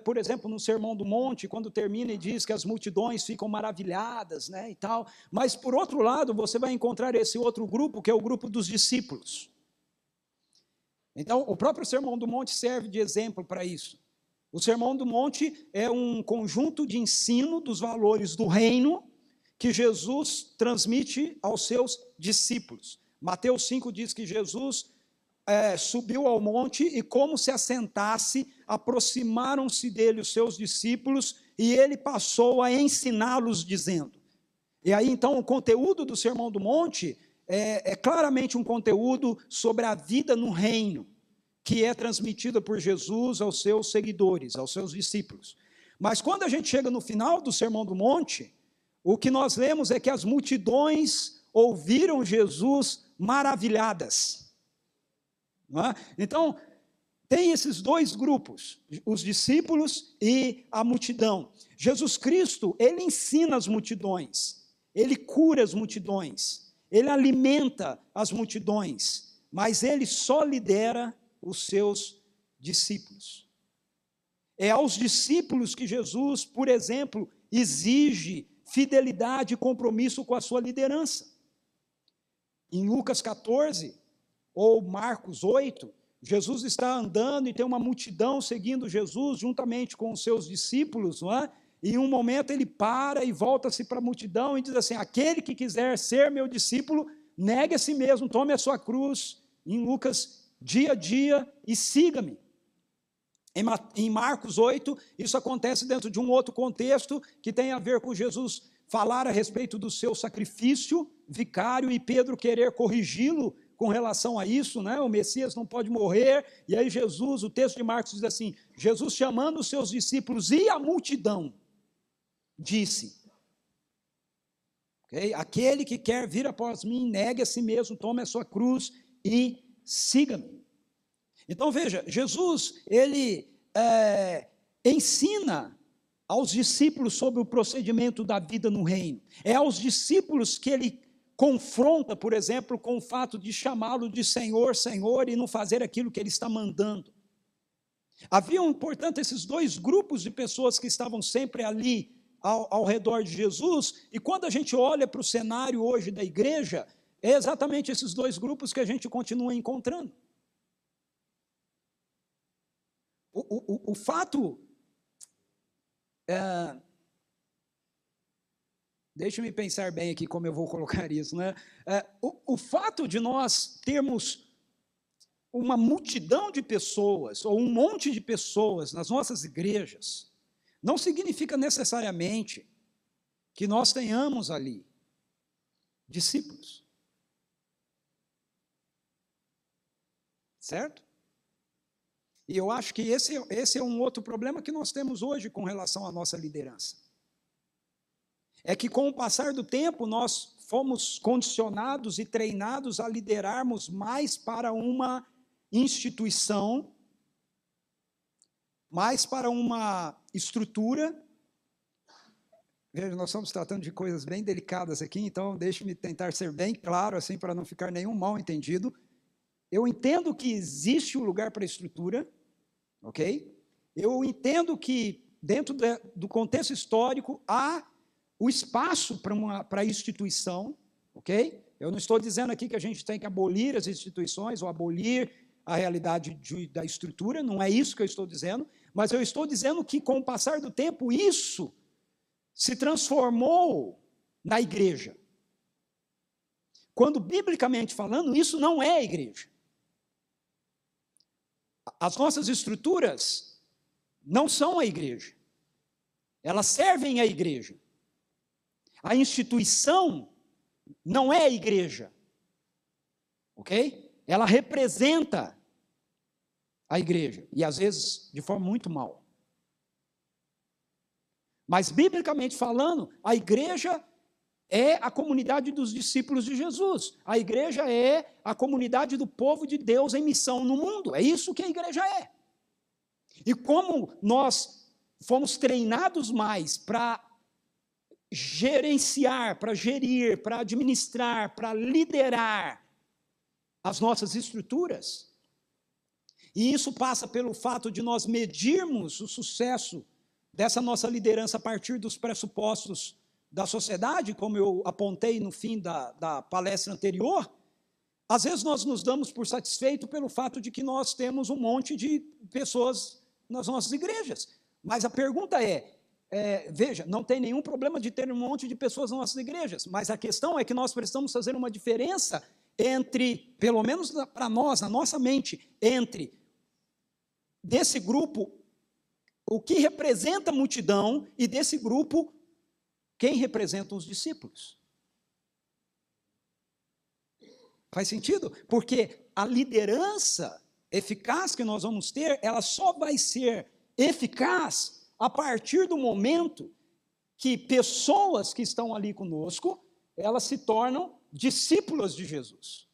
Por exemplo, no Sermão do Monte, quando termina e diz que as multidões ficam maravilhadas, e tal. Mas, por outro lado, você vai encontrar esse outro grupo, que é o grupo dos discípulos. Então, o próprio Sermão do Monte serve de exemplo para isso. O Sermão do Monte é um conjunto de ensino dos valores do reino que Jesus transmite aos seus discípulos. Mateus 5 diz que Jesus subiu ao monte e, como se assentasse, aproximaram-se dele os seus discípulos e ele passou a ensiná-los dizendo. E aí, então, o conteúdo do Sermão do Monte é claramente um conteúdo sobre a vida no reino. que é transmitida por Jesus aos seus seguidores, aos seus discípulos. Mas quando a gente chega no final do Sermão do Monte, o que nós lemos é que as multidões ouviram Jesus maravilhadas. Não é? Então, tem esses dois grupos, os discípulos e a multidão. Jesus Cristo, ele ensina as multidões, ele cura as multidões, ele alimenta as multidões, mas ele só lidera os seus discípulos. É aos discípulos que Jesus, por exemplo, exige fidelidade e compromisso com a sua liderança. Em Lucas 14, ou Marcos 8, Jesus está andando e tem uma multidão seguindo Jesus, juntamente com os seus discípulos, não é? E em um momento ele para e volta-se para a multidão e diz assim, aquele que quiser ser meu discípulo, negue a si mesmo, tome a sua cruz, em Lucas, dia a dia, e siga-me. Em Marcos 8, isso acontece dentro de um outro contexto, que tem a ver com Jesus falar a respeito do seu sacrifício vicário, e Pedro querer corrigi-lo com relação a isso, né? O Messias não pode morrer, e aí Jesus, o texto de Marcos diz assim, Jesus chamando os seus discípulos e a multidão, disse, okay? Aquele que quer vir após mim, negue a si mesmo, tome a sua cruz e siga-me. Então veja, Jesus, ele ensina aos discípulos sobre o procedimento da vida no reino, é aos discípulos que ele confronta, por exemplo, com o fato de chamá-lo de Senhor, Senhor, e não fazer aquilo que ele está mandando. Haviam, portanto, esses dois grupos de pessoas que estavam sempre ali ao redor de Jesus, e quando a gente olha para o cenário hoje da igreja, é exatamente esses dois grupos que a gente continua encontrando. O fato... Deixa-me pensar bem aqui como eu vou colocar isso, né? O fato de nós termos uma multidão de pessoas, ou um monte de pessoas nas nossas igrejas, não significa necessariamente que nós tenhamos ali discípulos. Certo? E eu acho que esse é um outro problema que nós temos hoje com relação à nossa liderança. É que com o passar do tempo, nós fomos condicionados e treinados a liderarmos mais para uma instituição, mais para uma estrutura. Veja, nós estamos tratando de coisas bem delicadas aqui, então deixe-me tentar ser bem claro, assim, para não ficar nenhum mal entendido. Eu entendo que existe um lugar para a estrutura, ok? Eu entendo que, dentro do contexto histórico, há o espaço para a instituição, ok? Eu não estou dizendo aqui que a gente tem que abolir as instituições ou abolir a realidade da estrutura, não é isso que eu estou dizendo, mas eu estou dizendo que, com o passar do tempo, isso se transformou na igreja. Quando, biblicamente falando, isso não é a igreja. As nossas estruturas não são a igreja. Elas servem à igreja. A instituição não é a igreja. Ok? Ela representa a igreja. E, às vezes, de forma muito mal. Mas, biblicamente falando, a igreja é a comunidade dos discípulos de Jesus. A igreja é a comunidade do povo de Deus em missão no mundo. É isso que a igreja é. E como nós fomos treinados mais para gerenciar, para gerir, para administrar, para liderar as nossas estruturas, e isso passa pelo fato de nós medirmos o sucesso dessa nossa liderança a partir dos pressupostos da sociedade, como eu apontei no fim da palestra anterior. Às vezes nós nos damos por satisfeito pelo fato de que nós temos um monte de pessoas nas nossas igrejas. Mas a pergunta veja, não tem nenhum problema de ter um monte de pessoas nas nossas igrejas, mas a questão é que nós precisamos fazer uma diferença entre, pelo menos para nós, na nossa mente, entre desse grupo, o que representa a multidão, e desse grupo, quem representam os discípulos. Faz sentido? Porque a liderança, eficaz que nós vamos ter, ela só vai ser eficaz a partir do momento que pessoas que estão ali conosco, elas se tornam discípulas de Jesus.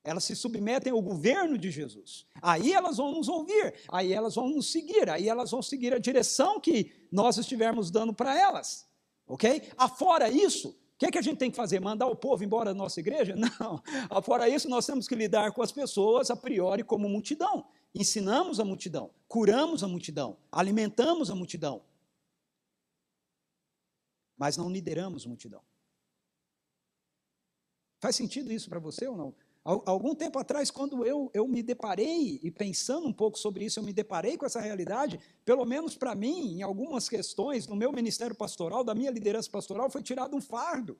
Elas se submetem ao governo de Jesus. Aí elas vão nos ouvir, aí elas vão nos seguir, aí elas vão seguir a direção que nós estivermos dando para elas. Ok? Afora isso, o que é que a gente tem que fazer? Mandar o povo embora da nossa igreja? Não. Afora isso, nós temos que lidar com as pessoas a priori como multidão. Ensinamos a multidão, curamos a multidão, alimentamos a multidão. Mas não lideramos multidão. Faz sentido isso para você ou não? Algum tempo atrás, quando eu me deparei, e pensando um pouco sobre isso, eu me deparei com essa realidade, pelo menos para mim, em algumas questões, no meu ministério pastoral, da minha liderança pastoral, foi tirado um fardo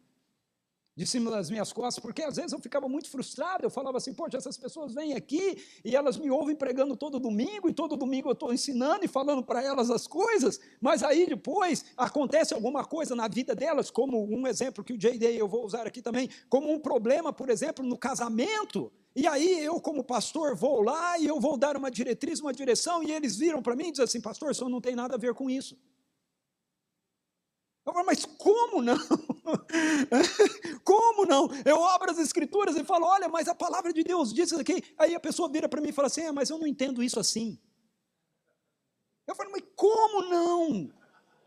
de cima das minhas costas, porque às vezes eu ficava muito frustrado, eu falava assim, poxa, essas pessoas vêm aqui e elas me ouvem pregando todo domingo, e todo domingo eu estou ensinando e falando para elas as coisas, mas aí depois acontece alguma coisa na vida delas, como um exemplo que o J.D. eu vou usar aqui também, como um problema, por exemplo, no casamento, e aí eu como pastor vou lá e eu vou dar uma diretriz, uma direção, e eles viram para mim e dizem assim, pastor, isso não tem nada a ver com isso. Eu falo, mas como não? Como não? Eu abro as escrituras e falo, olha, mas a palavra de Deus diz isso aqui. Aí a pessoa vira para mim e fala assim, mas eu não entendo isso assim. Eu falo, mas como não?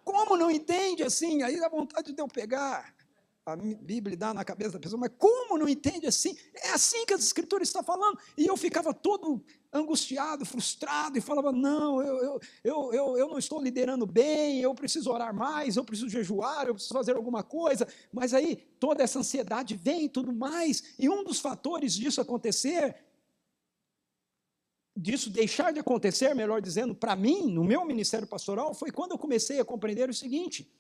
Como não entende assim? Aí dá vontade de eu pegar a Bíblia e dar na cabeça da pessoa, mas como não entende assim? É assim que as escrituras estão falando. E eu ficava todo angustiado, frustrado, e falava, não, eu não estou liderando bem, eu preciso orar mais, eu preciso jejuar, eu preciso fazer alguma coisa, mas aí toda essa ansiedade vem e tudo mais, e um dos fatores disso acontecer, disso deixar de acontecer, melhor dizendo, para mim, no meu ministério pastoral, foi quando eu comecei a compreender o seguinte,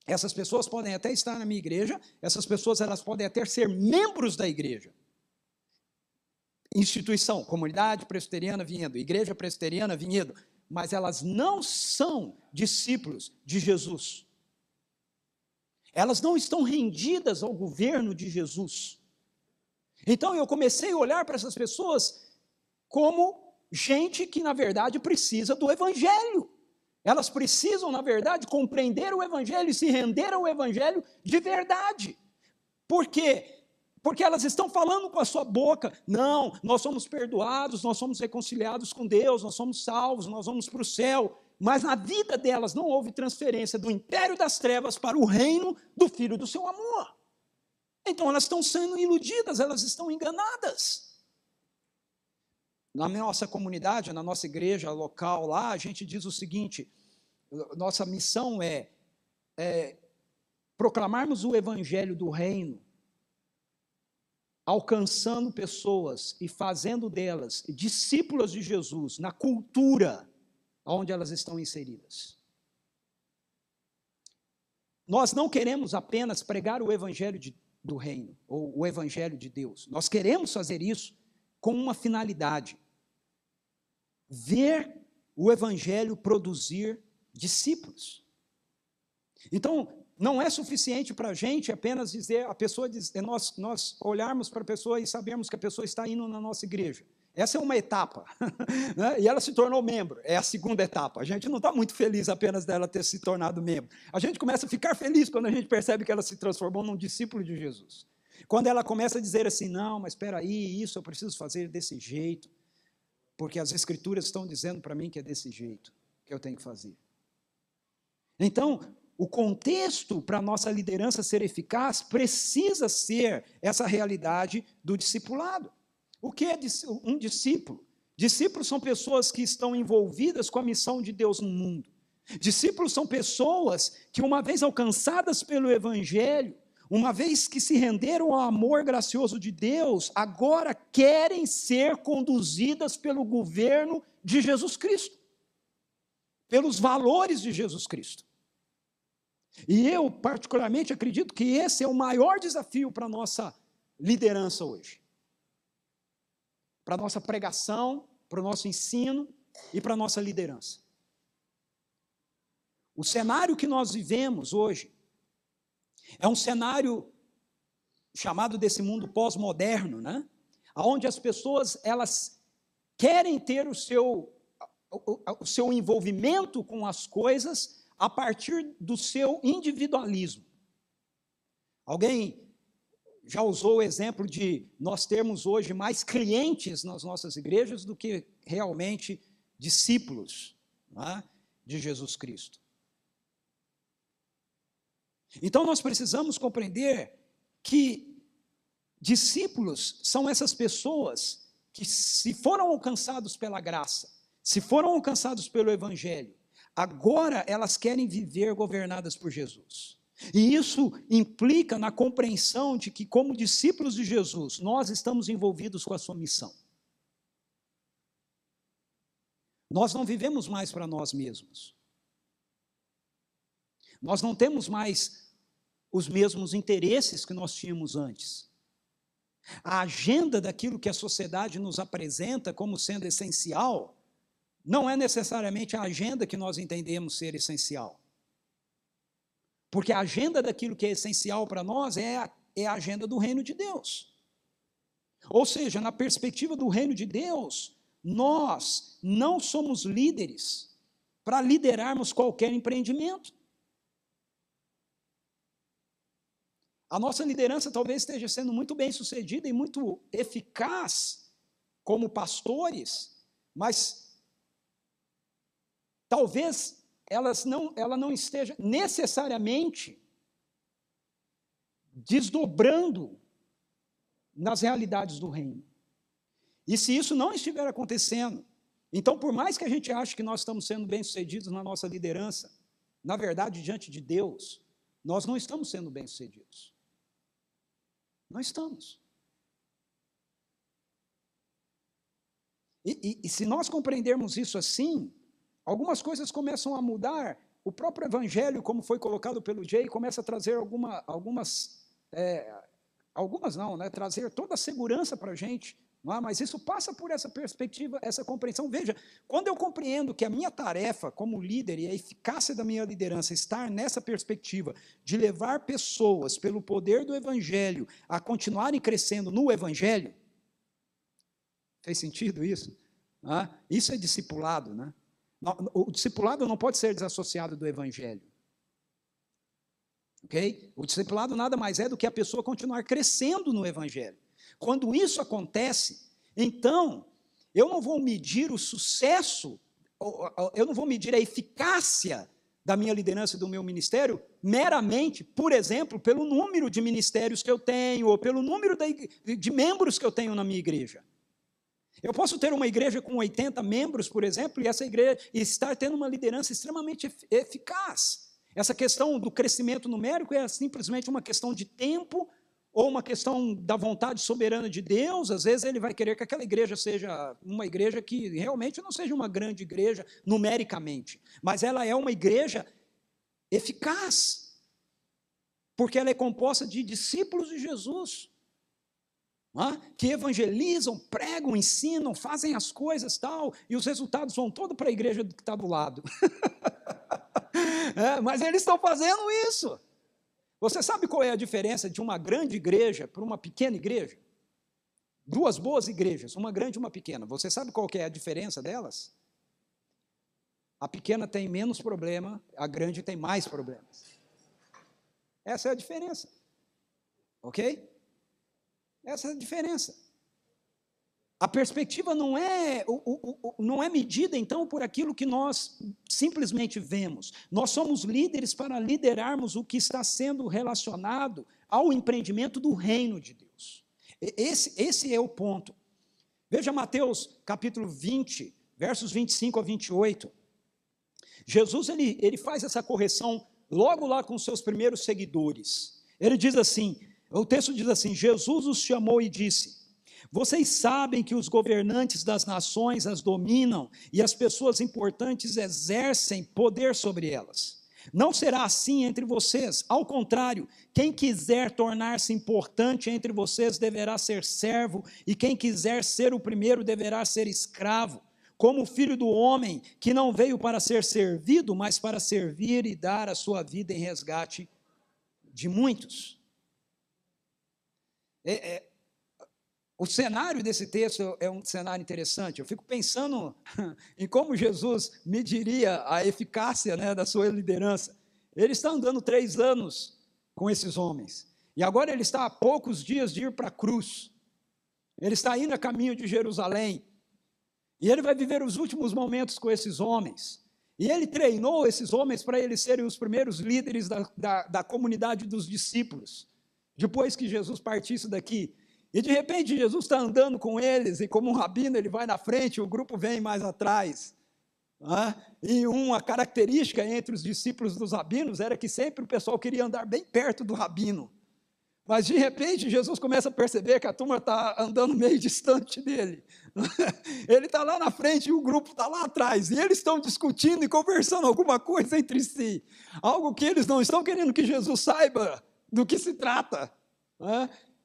essas pessoas podem até estar na minha igreja, essas pessoas elas podem até ser membros da igreja, instituição, comunidade presbiteriana Vinhedo, igreja presbiteriana Vinhedo, mas elas não são discípulos de Jesus. Elas não estão rendidas ao governo de Jesus. Então eu comecei a olhar para essas pessoas como gente que na verdade precisa do evangelho. Elas precisam, na verdade, compreender o evangelho e se render ao evangelho de verdade. Por quê? Porque elas estão falando com a sua boca, não, nós somos perdoados, nós somos reconciliados com Deus, nós somos salvos, nós vamos para o céu, mas na vida delas não houve transferência do império das trevas para o reino do Filho do seu amor. Então elas estão sendo iludidas, elas estão enganadas. Na nossa comunidade, na nossa igreja local lá, a gente diz o seguinte, nossa missão é proclamarmos o evangelho do reino, alcançando pessoas e fazendo delas discípulas de Jesus na cultura onde elas estão inseridas. Nós não queremos apenas pregar o evangelho do reino, ou o evangelho de Deus. Nós queremos fazer isso com uma finalidade, ver o evangelho produzir discípulos. Então, não é suficiente para a gente apenas dizer, nós olharmos para a pessoa e sabermos que a pessoa está indo na nossa igreja. Essa é uma etapa, né? E ela se tornou membro, é a segunda etapa. A gente não está muito feliz apenas dela ter se tornado membro. A gente começa a ficar feliz quando a gente percebe que ela se transformou num discípulo de Jesus. Quando ela começa a dizer assim, não, mas espera aí, isso eu preciso fazer desse jeito, porque as escrituras estão dizendo para mim que é desse jeito que eu tenho que fazer. Então, o contexto para a nossa liderança ser eficaz precisa ser essa realidade do discipulado. O que é um discípulo? Discípulos são pessoas que estão envolvidas com a missão de Deus no mundo. Discípulos são pessoas que, uma vez alcançadas pelo evangelho, uma vez que se renderam ao amor gracioso de Deus, agora querem ser conduzidas pelo governo de Jesus Cristo, pelos valores de Jesus Cristo. E eu, particularmente, acredito que esse é o maior desafio para a nossa liderança hoje. Para a nossa pregação, para o nosso ensino e para a nossa liderança. O cenário que nós vivemos hoje é um cenário chamado desse mundo pós-moderno, né? Onde as pessoas, elas querem ter o seu envolvimento com as coisas a partir do seu individualismo. Alguém já usou o exemplo de nós termos hoje mais clientes nas nossas igrejas do que realmente discípulos, não é, de Jesus Cristo. Então nós precisamos compreender que discípulos são essas pessoas que, se foram alcançados pela graça, se foram alcançados pelo Evangelho, agora elas querem viver governadas por Jesus. E isso implica na compreensão de que, como discípulos de Jesus, nós estamos envolvidos com a sua missão. Nós não vivemos mais para nós mesmos. Nós não temos mais os mesmos interesses que nós tínhamos antes. A agenda daquilo que a sociedade nos apresenta como sendo essencial, não é necessariamente a agenda que nós entendemos ser essencial. Porque a agenda daquilo que é essencial para nós é a agenda do reino de Deus. Ou seja, na perspectiva do reino de Deus, nós não somos líderes para liderarmos qualquer empreendimento. A nossa liderança talvez esteja sendo muito bem sucedida e muito eficaz como pastores, mas talvez ela não esteja necessariamente desdobrando nas realidades do reino. E se isso não estiver acontecendo, então, por mais que a gente ache que nós estamos sendo bem-sucedidos na nossa liderança, na verdade, diante de Deus, nós não estamos sendo bem-sucedidos. Não estamos. E se nós compreendermos isso assim, algumas coisas começam a mudar. O próprio Evangelho, como foi colocado pelo Jay, começa a trazer trazer toda a segurança para a gente. Mas isso passa por essa perspectiva, essa compreensão. Veja, quando eu compreendo que a minha tarefa como líder e a eficácia da minha liderança estar nessa perspectiva de levar pessoas, pelo poder do Evangelho, a continuarem crescendo no Evangelho, fez sentido isso? Isso é discipulado, né? O discipulado não pode ser desassociado do Evangelho. Ok? O discipulado nada mais é do que a pessoa continuar crescendo no Evangelho. Quando isso acontece, então, eu não vou medir o sucesso, eu não vou medir a eficácia da minha liderança e do meu ministério meramente, por exemplo, pelo número de ministérios que eu tenho, ou pelo número de membros que eu tenho na minha igreja. Eu posso ter uma igreja com 80 membros, por exemplo, e essa igreja estar tendo uma liderança extremamente eficaz. Essa questão do crescimento numérico é simplesmente uma questão de tempo, ou uma questão da vontade soberana de Deus. Às vezes ele vai querer que aquela igreja seja uma igreja que realmente não seja uma grande igreja numericamente, mas ela é uma igreja eficaz, porque ela é composta de discípulos de Jesus, que evangelizam, pregam, ensinam, fazem as coisas tal, e os resultados vão todo para a igreja que está do lado. Mas eles estão fazendo isso. Você sabe qual é a diferença de uma grande igreja para uma pequena igreja? Duas boas igrejas, uma grande e uma pequena. Você sabe qual que é a diferença delas? A pequena tem menos problema, a grande tem mais problemas. Essa é a diferença. Ok? Essa é a diferença. A perspectiva não é medida, então, por aquilo que nós simplesmente vemos. Nós somos líderes para liderarmos o que está sendo relacionado ao empreendimento do reino de Deus. Esse é o ponto. Veja Mateus capítulo 20, versos 25 a 28. Jesus ele faz essa correção logo lá com os seus primeiros seguidores. Ele diz assim, o texto diz assim: Jesus os chamou e disse: vocês sabem que os governantes das nações as dominam e as pessoas importantes exercem poder sobre elas. Não será assim entre vocês. Ao contrário, quem quiser tornar-se importante entre vocês deverá ser servo, e quem quiser ser o primeiro deverá ser escravo, como o Filho do Homem, que não veio para ser servido, mas para servir e dar a sua vida em resgate de muitos. o cenário desse texto é um cenário interessante. Eu fico pensando em como Jesus mediria a eficácia, né, da sua liderança. Ele está andando 3 anos com esses homens. E agora ele está a poucos dias de ir para a cruz. Ele está indo a caminho de Jerusalém. E ele vai viver os últimos momentos com esses homens. E ele treinou esses homens para eles serem os primeiros líderes da comunidade dos discípulos. Depois que Jesus partisse daqui. E de repente Jesus está andando com eles, e como um rabino ele vai na frente, o grupo vem mais atrás. E uma característica entre os discípulos dos rabinos era que sempre o pessoal queria andar bem perto do rabino. Mas de repente Jesus começa a perceber que a turma está andando meio distante dele. Ele está lá na frente e o grupo está lá atrás. E eles estão discutindo e conversando alguma coisa entre si. Algo que eles não estão querendo que Jesus saiba do que se trata.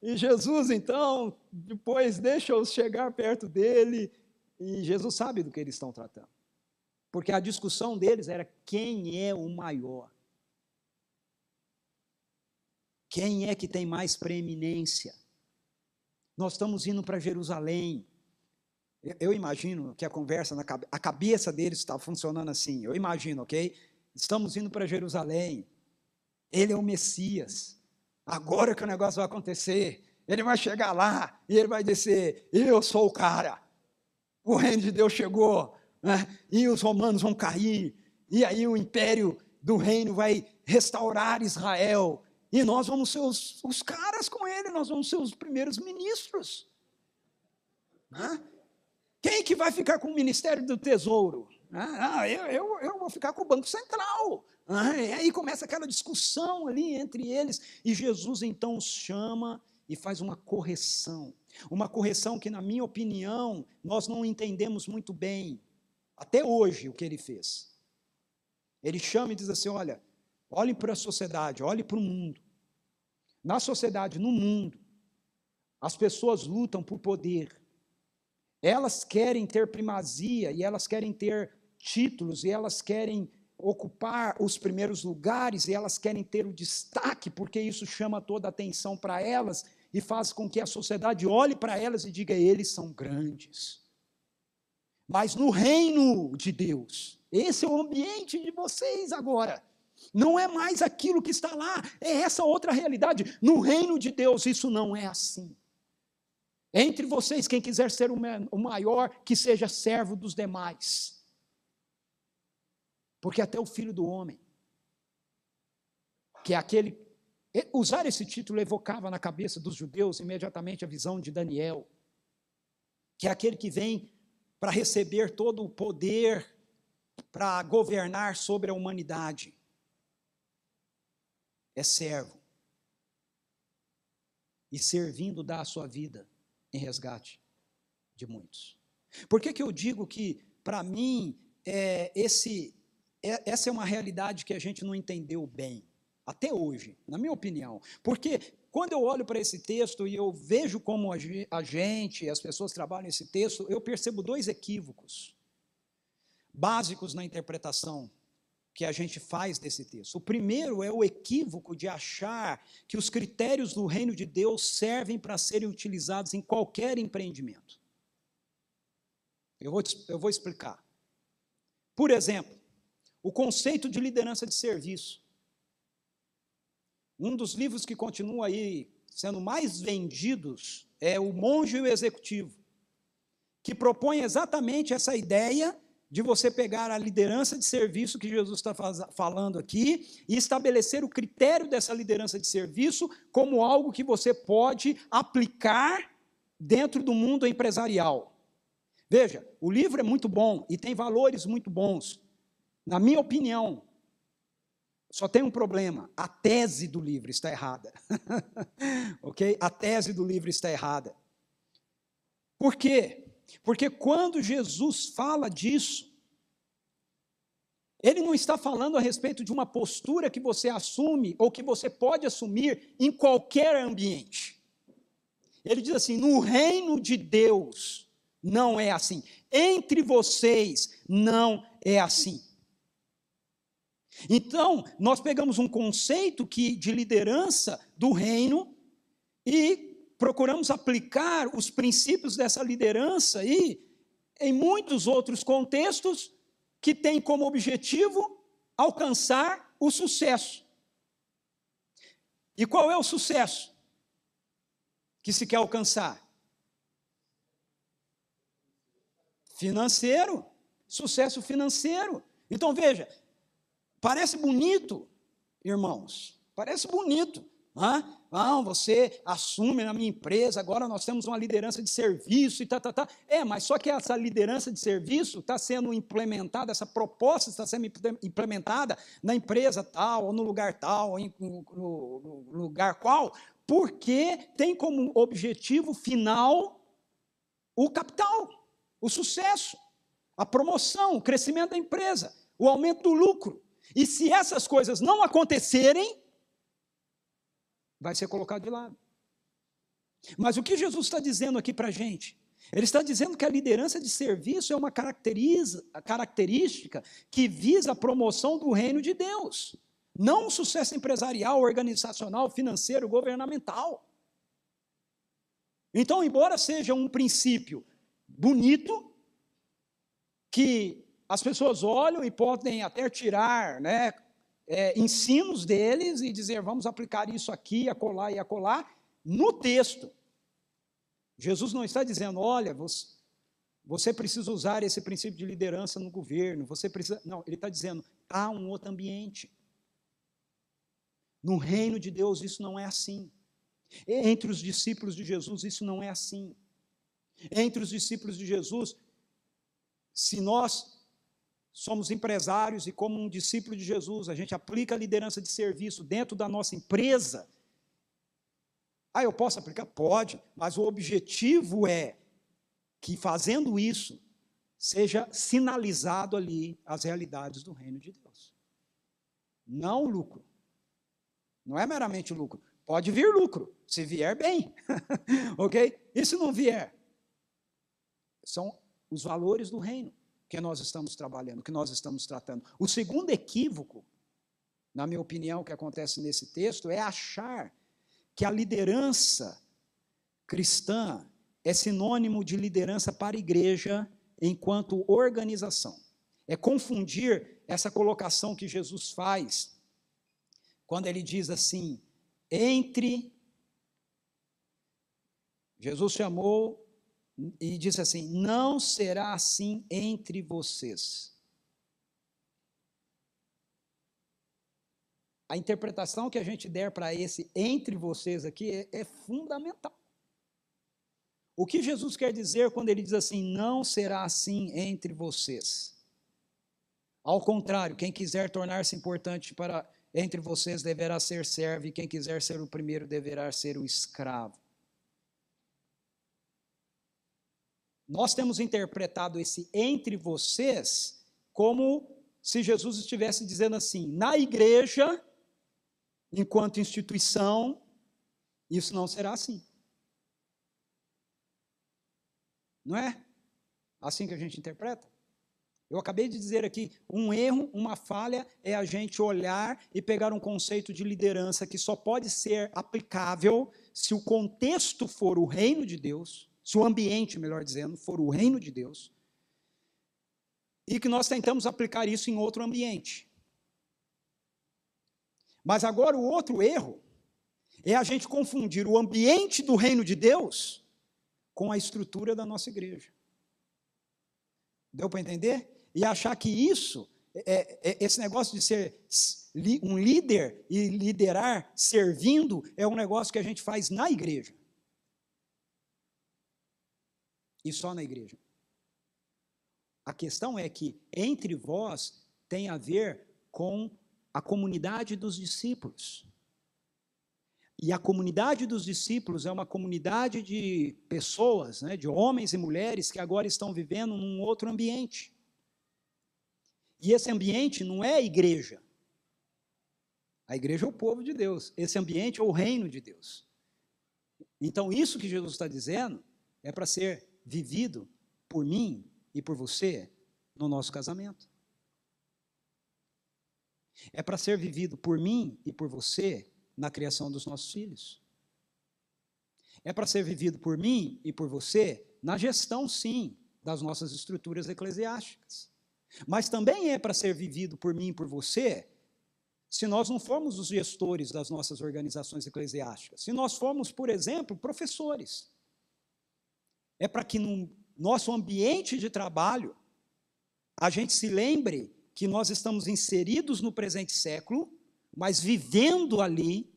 E Jesus, então, depois deixa-os chegar perto dele, e Jesus sabe do que eles estão tratando. Porque a discussão deles era quem é o maior. Quem é que tem mais preeminência? Nós estamos indo para Jerusalém. Eu imagino que a conversa, a cabeça deles está funcionando assim. Eu imagino, ok? Estamos indo para Jerusalém. Ele é o Messias. Agora que o negócio vai acontecer, ele vai chegar lá e ele vai dizer, eu sou o cara, o reino de Deus chegou, né? E os romanos vão cair, e aí o império do reino vai restaurar Israel, e nós vamos ser os caras com ele, nós vamos ser os primeiros ministros. Quem que vai ficar com o Ministério do Tesouro? Eu vou ficar com o Banco Central. E aí começa aquela discussão ali entre eles, e Jesus então os chama e faz uma correção que, na minha opinião, nós não entendemos muito bem, até hoje, o que ele fez. Ele chama e diz assim, olhem para a sociedade, olhem para o mundo. Na sociedade, no mundo, as pessoas lutam por poder. Elas querem ter primazia, e elas querem ter títulos, e elas querem ocupar os primeiros lugares, e elas querem ter o destaque, porque isso chama toda a atenção para elas, e faz com que a sociedade olhe para elas e diga, eles são grandes. Mas no reino de Deus, esse é o ambiente de vocês agora. Não é mais aquilo que está lá, é essa outra realidade. No reino de Deus, isso não é assim. Entre vocês, quem quiser ser o maior, que seja servo dos demais. Porque até o Filho do Homem, que é aquele... Usar esse título evocava na cabeça dos judeus imediatamente a visão de Daniel, que é aquele que vem para receber todo o poder, para governar sobre a humanidade. É servo. E servindo dá a sua vida em resgate de muitos. Por que eu digo que, para mim, essa é uma realidade que a gente não entendeu bem, até hoje, na minha opinião. Porque quando eu olho para esse texto e eu vejo como a gente, as pessoas trabalham esse texto, eu percebo 2 equívocos básicos na interpretação que a gente faz desse texto. O primeiro é o equívoco de achar que os critérios do reino de Deus servem para serem utilizados em qualquer empreendimento. Eu vou explicar. Por exemplo, o conceito de liderança de serviço. Um dos livros que continua aí sendo mais vendidos é O Monge e o Executivo, que propõe exatamente essa ideia de você pegar a liderança de serviço que Jesus está falando aqui e estabelecer o critério dessa liderança de serviço como algo que você pode aplicar dentro do mundo empresarial. Veja, o livro é muito bom e tem valores muito bons. Na minha opinião, só tem um problema: a tese do livro está errada. Ok? A tese do livro está errada. Por quê? Porque quando Jesus fala disso, ele não está falando a respeito de uma postura que você assume ou que você pode assumir em qualquer ambiente. Ele diz assim: no reino de Deus não é assim. Entre vocês não é assim. Então, nós pegamos um conceito de liderança do reino e procuramos aplicar os princípios dessa liderança aí em muitos outros contextos que têm como objetivo alcançar o sucesso. E qual é o sucesso que se quer alcançar? Financeiro, sucesso financeiro. Então veja, parece bonito, irmãos, parece bonito. Você assume na minha empresa, agora nós temos uma liderança de serviço e tá. Mas só que essa liderança de serviço está sendo implementada, essa proposta está sendo implementada na empresa tal, ou no lugar tal, ou no lugar qual, porque tem como objetivo final o capital, o sucesso, a promoção, o crescimento da empresa, o aumento do lucro. E se essas coisas não acontecerem, vai ser colocado de lado. Mas o que Jesus está dizendo aqui para a gente? Ele está dizendo que a liderança de serviço é uma característica que visa a promoção do reino de Deus, não o sucesso empresarial, organizacional, financeiro, governamental. Então, embora seja um princípio bonito, que as pessoas olham e podem até tirar, ensinos deles e dizer, vamos aplicar isso aqui, acolá e acolá, no texto. Jesus não está dizendo, olha, você precisa usar esse princípio de liderança no governo, não, ele está dizendo, há um outro ambiente. No reino de Deus isso não é assim. Entre os discípulos de Jesus isso não é assim. Entre os discípulos de Jesus, se nós somos empresários e como um discípulo de Jesus, a gente aplica a liderança de serviço dentro da nossa empresa. Eu posso aplicar? Pode, mas o objetivo é que fazendo isso, seja sinalizado ali as realidades do reino de Deus. Não o lucro. Não é meramente o lucro. Pode vir lucro, se vier bem. Ok? E se não vier? São os valores do reino que nós estamos trabalhando, que nós estamos tratando. O segundo equívoco, na minha opinião, que acontece nesse texto, é achar que a liderança cristã é sinônimo de liderança para a igreja enquanto organização. É confundir essa colocação que Jesus faz, quando ele diz assim, Jesus chamou e disse assim, não será assim entre vocês. A interpretação que a gente der para esse entre vocês aqui é fundamental. O que Jesus quer dizer quando ele diz assim, não será assim entre vocês? Ao contrário, quem quiser tornar-se importante entre vocês deverá ser servo, e quem quiser ser o primeiro deverá ser o escravo. Nós temos interpretado esse entre vocês como se Jesus estivesse dizendo assim, na igreja, enquanto instituição, isso não será assim. Não é assim que a gente interpreta? Eu acabei de dizer aqui, um erro, uma falha é a gente olhar e pegar um conceito de liderança que só pode ser aplicável se o contexto for o reino de Deus, se o ambiente, melhor dizendo, for o reino de Deus, e que nós tentamos aplicar isso em outro ambiente. Mas agora o outro erro é a gente confundir o ambiente do reino de Deus com a estrutura da nossa igreja. Deu para entender? E achar que isso, esse negócio de ser um líder e liderar servindo, é um negócio que a gente faz na igreja. E só na igreja. A questão é que entre vós tem a ver com a comunidade dos discípulos. E a comunidade dos discípulos é uma comunidade de pessoas, de homens e mulheres que agora estão vivendo num outro ambiente. E esse ambiente não é a igreja. A igreja é o povo de Deus. Esse ambiente é o reino de Deus. Então, isso que Jesus está dizendo é para ser vivido por mim e por você no nosso casamento. É para ser vivido por mim e por você na criação dos nossos filhos. É para ser vivido por mim e por você na gestão, sim, das nossas estruturas eclesiásticas. Mas também é para ser vivido por mim e por você se nós não formos os gestores das nossas organizações eclesiásticas. Se nós formos, por exemplo, professores. É para que no nosso ambiente de trabalho a gente se lembre que nós estamos inseridos no presente século, mas vivendo ali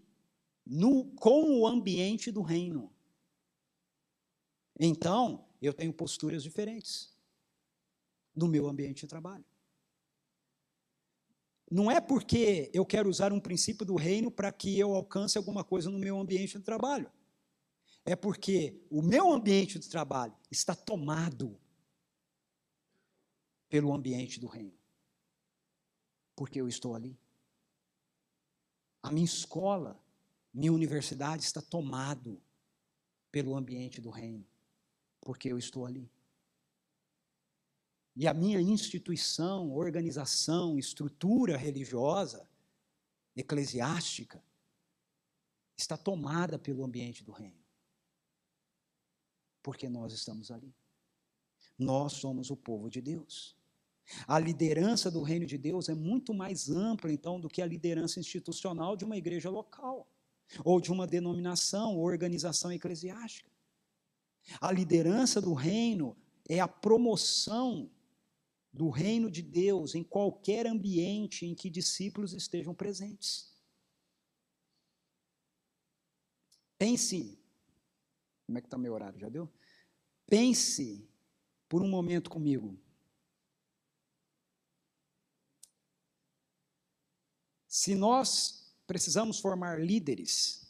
com o ambiente do reino. Então, eu tenho posturas diferentes no meu ambiente de trabalho. Não é porque eu quero usar um princípio do reino para que eu alcance alguma coisa no meu ambiente de trabalho. É porque o meu ambiente de trabalho está tomado pelo ambiente do reino. Porque eu estou ali. A minha escola, minha universidade está tomado pelo ambiente do reino. Porque eu estou ali. E a minha instituição, organização, estrutura religiosa, eclesiástica, está tomada pelo ambiente do reino. Porque nós estamos ali. Nós somos o povo de Deus. A liderança do reino de Deus é muito mais ampla, então, do que a liderança institucional de uma igreja local, ou de uma denominação ou organização eclesiástica. A liderança do reino é a promoção do reino de Deus em qualquer ambiente em que discípulos estejam presentes. Pense, como é que está meu horário, já deu? Pense por um momento comigo. Se nós precisamos formar líderes,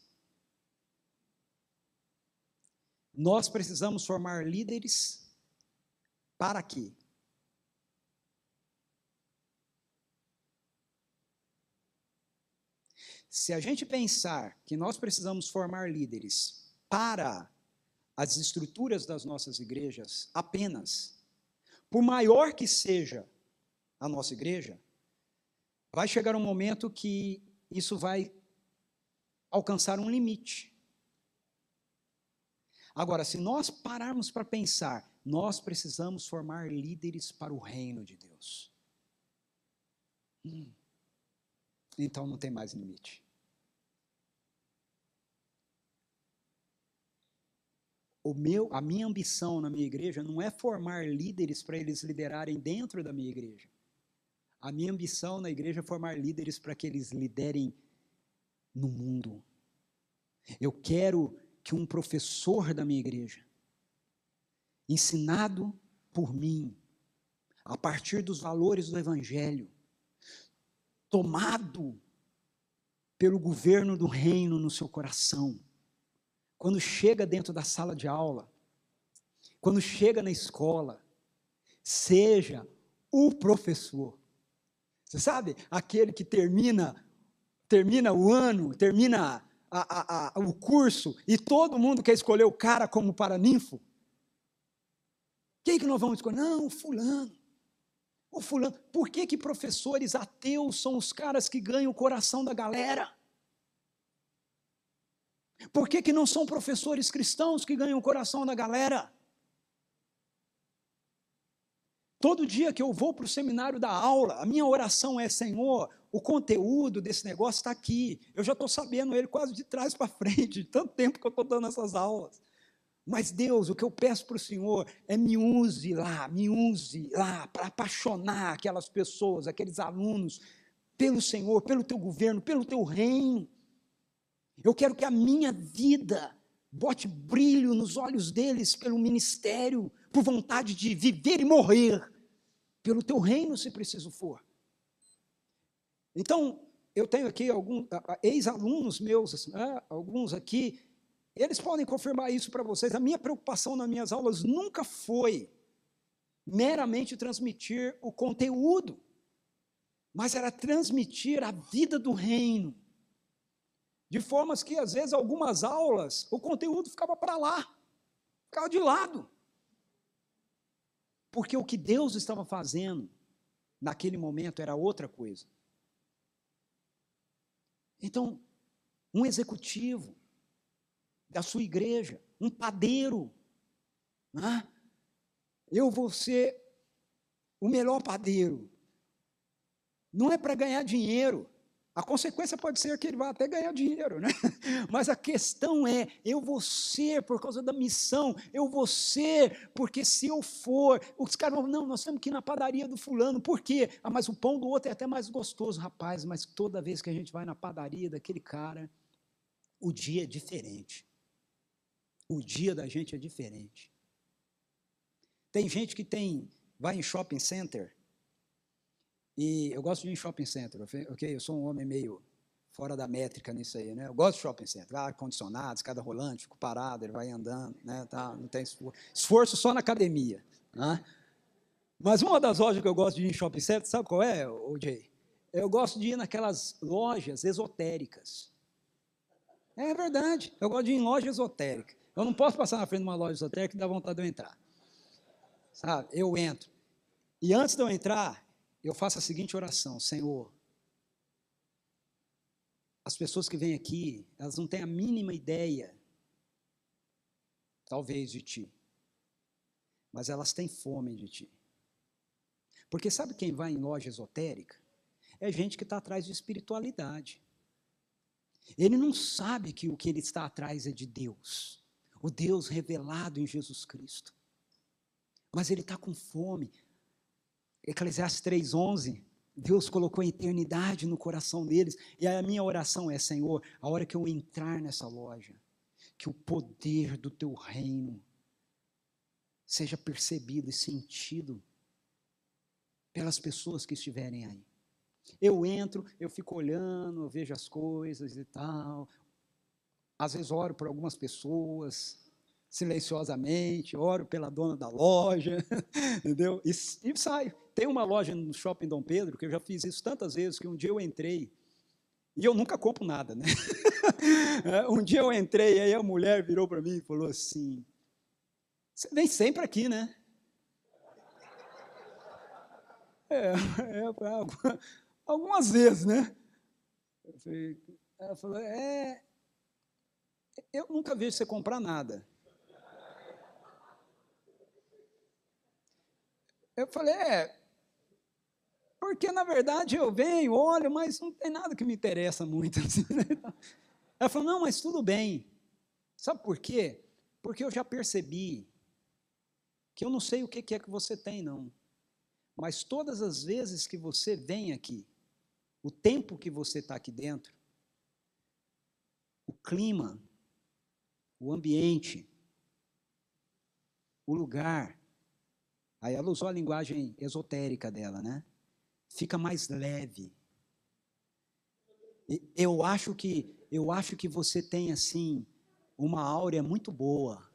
nós precisamos formar líderes para quê? Se a gente pensar que nós precisamos formar líderes para as estruturas das nossas igrejas apenas, por maior que seja a nossa igreja, vai chegar um momento que isso vai alcançar um limite. Agora, se nós pararmos para pensar, nós precisamos formar líderes para o reino de Deus. Então não tem mais limite. A minha ambição na minha igreja não é formar líderes para eles liderarem dentro da minha igreja. A minha ambição na igreja é formar líderes para que eles liderem no mundo. Eu quero que um professor da minha igreja, ensinado por mim, a partir dos valores do Evangelho, tomado pelo governo do reino no seu coração, quando chega dentro da sala de aula, quando chega na escola, seja o professor. Você sabe, aquele que termina o ano, termina o curso, e todo mundo quer escolher o cara como paraninfo. Quem que nós vamos escolher? Não, o fulano. O fulano. Por que professores ateus são os caras que ganham o coração da galera? Por que não são professores cristãos que ganham o coração da galera? Todo dia que eu vou para o seminário dar aula, a minha oração é: Senhor, o conteúdo desse negócio está aqui. Eu já estou sabendo ele quase de trás para frente, de tanto tempo que eu estou dando essas aulas. Mas Deus, o que eu peço para o Senhor é me use lá para apaixonar aquelas pessoas, aqueles alunos, pelo Senhor, pelo teu governo, pelo teu reino. Eu quero que a minha vida bote brilho nos olhos deles pelo ministério, por vontade de viver e morrer pelo teu reino, se preciso for. Então, eu tenho aqui alguns ex-alunos meus, alguns aqui, eles podem confirmar isso para vocês. A minha preocupação nas minhas aulas nunca foi meramente transmitir o conteúdo, mas era transmitir a vida do reino, de formas que, às vezes, algumas aulas, o conteúdo ficava para lá, ficava de lado. Porque o que Deus estava fazendo naquele momento era outra coisa. Então, um executivo da sua igreja, um padeiro. Né? Eu vou ser o melhor padeiro. Não é para ganhar dinheiro. A consequência pode ser que ele vai até ganhar dinheiro, né? Mas a questão é, eu vou ser por causa da missão, eu vou ser, porque se eu for, os caras vão, não, nós temos que ir na padaria do fulano, por quê? Ah, mas o pão do outro é até mais gostoso, rapaz, mas toda vez que a gente vai na padaria daquele cara, o dia é diferente. O dia da gente é diferente. Tem gente que vai em shopping center, e eu gosto de ir em shopping center, ok? Eu sou um homem meio fora da métrica nisso aí, né? Eu gosto de shopping center, ar-condicionado, escada rolante, fico parado, ele vai andando, né? Tá, não tem esforço só na academia. Né? Mas uma das lojas que eu gosto de ir em shopping center, sabe qual é, Jay? Eu gosto de ir naquelas lojas esotéricas. É verdade, eu gosto de ir em loja esotérica. Eu não posso passar na frente de uma loja esotérica que dá vontade de eu entrar. Sabe? Eu entro. E antes de eu entrar, eu faço a seguinte oração: Senhor, as pessoas que vêm aqui, elas não têm a mínima ideia, talvez, de Ti, mas elas têm fome de Ti. Porque sabe quem vai em loja esotérica? É gente que está atrás de espiritualidade. Ele não sabe que o que ele está atrás é de Deus, o Deus revelado em Jesus Cristo. Mas ele está com fome. Eclesiastes 3:11, Deus colocou a eternidade no coração deles, e a minha oração é: Senhor, a hora que eu entrar nessa loja, que o poder do Teu reino seja percebido e sentido pelas pessoas que estiverem aí. Eu entro, eu fico olhando, eu vejo as coisas e tal, às vezes oro por algumas pessoas, silenciosamente, oro pela dona da loja, entendeu? E saio. Tem uma loja no Shopping Dom Pedro, que eu já fiz isso tantas vezes, que um dia eu entrei, e eu nunca compro nada, né? Um dia eu entrei, aí a mulher virou para mim e falou assim: você vem sempre aqui, né? Algumas vezes, né? Ela falou: eu nunca vejo você comprar nada. Eu falei: porque na verdade eu venho, olho, mas não tem nada que me interessa muito. Assim, né? Ela falou: não, mas tudo bem. Sabe por quê? Porque eu já percebi que eu não sei o que é que você tem, não. Mas todas as vezes que você vem aqui, o tempo que você está aqui dentro, o clima, o ambiente, o lugar, aí ela usou a linguagem esotérica dela, né? Fica mais leve. Eu acho que você tem, assim, uma áurea muito boa.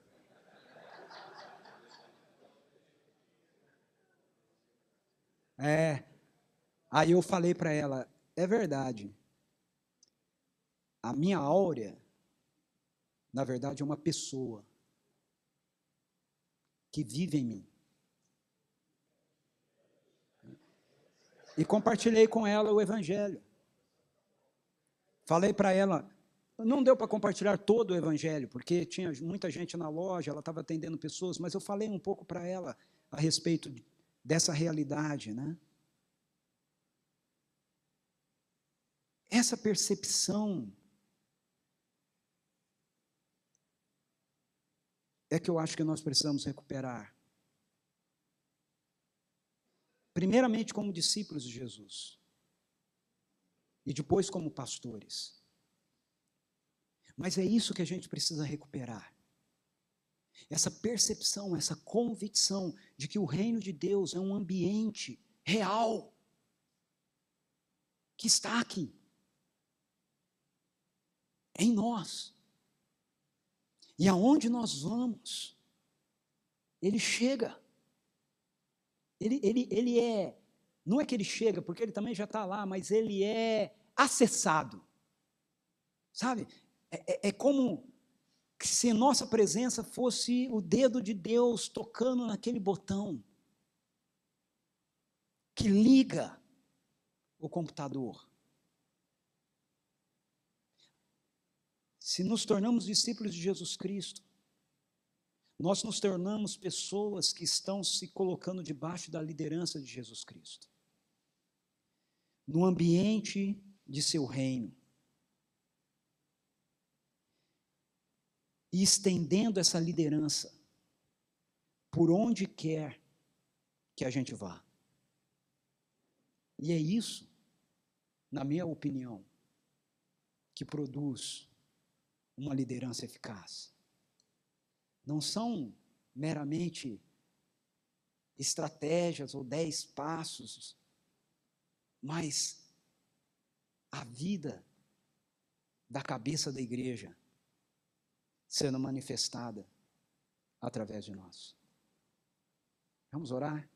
Aí eu falei para ela: é verdade. A minha áurea, na verdade, é uma pessoa que vive em mim. E compartilhei com ela o evangelho. Falei para ela, não deu para compartilhar todo o evangelho, porque tinha muita gente na loja, ela estava atendendo pessoas, mas eu falei um pouco para ela a respeito dessa realidade, né? Essa percepção é que eu acho que nós precisamos recuperar. Primeiramente como discípulos de Jesus. E depois como pastores. Mas é isso que a gente precisa recuperar. Essa percepção, essa convicção de que o reino de Deus é um ambiente real, que está aqui, em nós. E aonde nós vamos, ele chega. Ele é, não é que ele chega, porque ele também já está lá, mas ele é acessado. Sabe? É como se nossa presença fosse o dedo de Deus tocando naquele botão que liga o computador. Se nos tornamos discípulos de Jesus Cristo, nós nos tornamos pessoas que estão se colocando debaixo da liderança de Jesus Cristo, no ambiente de seu reino, e estendendo essa liderança por onde quer que a gente vá. E é isso, na minha opinião, que produz uma liderança eficaz. Não são meramente estratégias ou 10 passos, mas a vida da cabeça da igreja sendo manifestada através de nós. Vamos orar?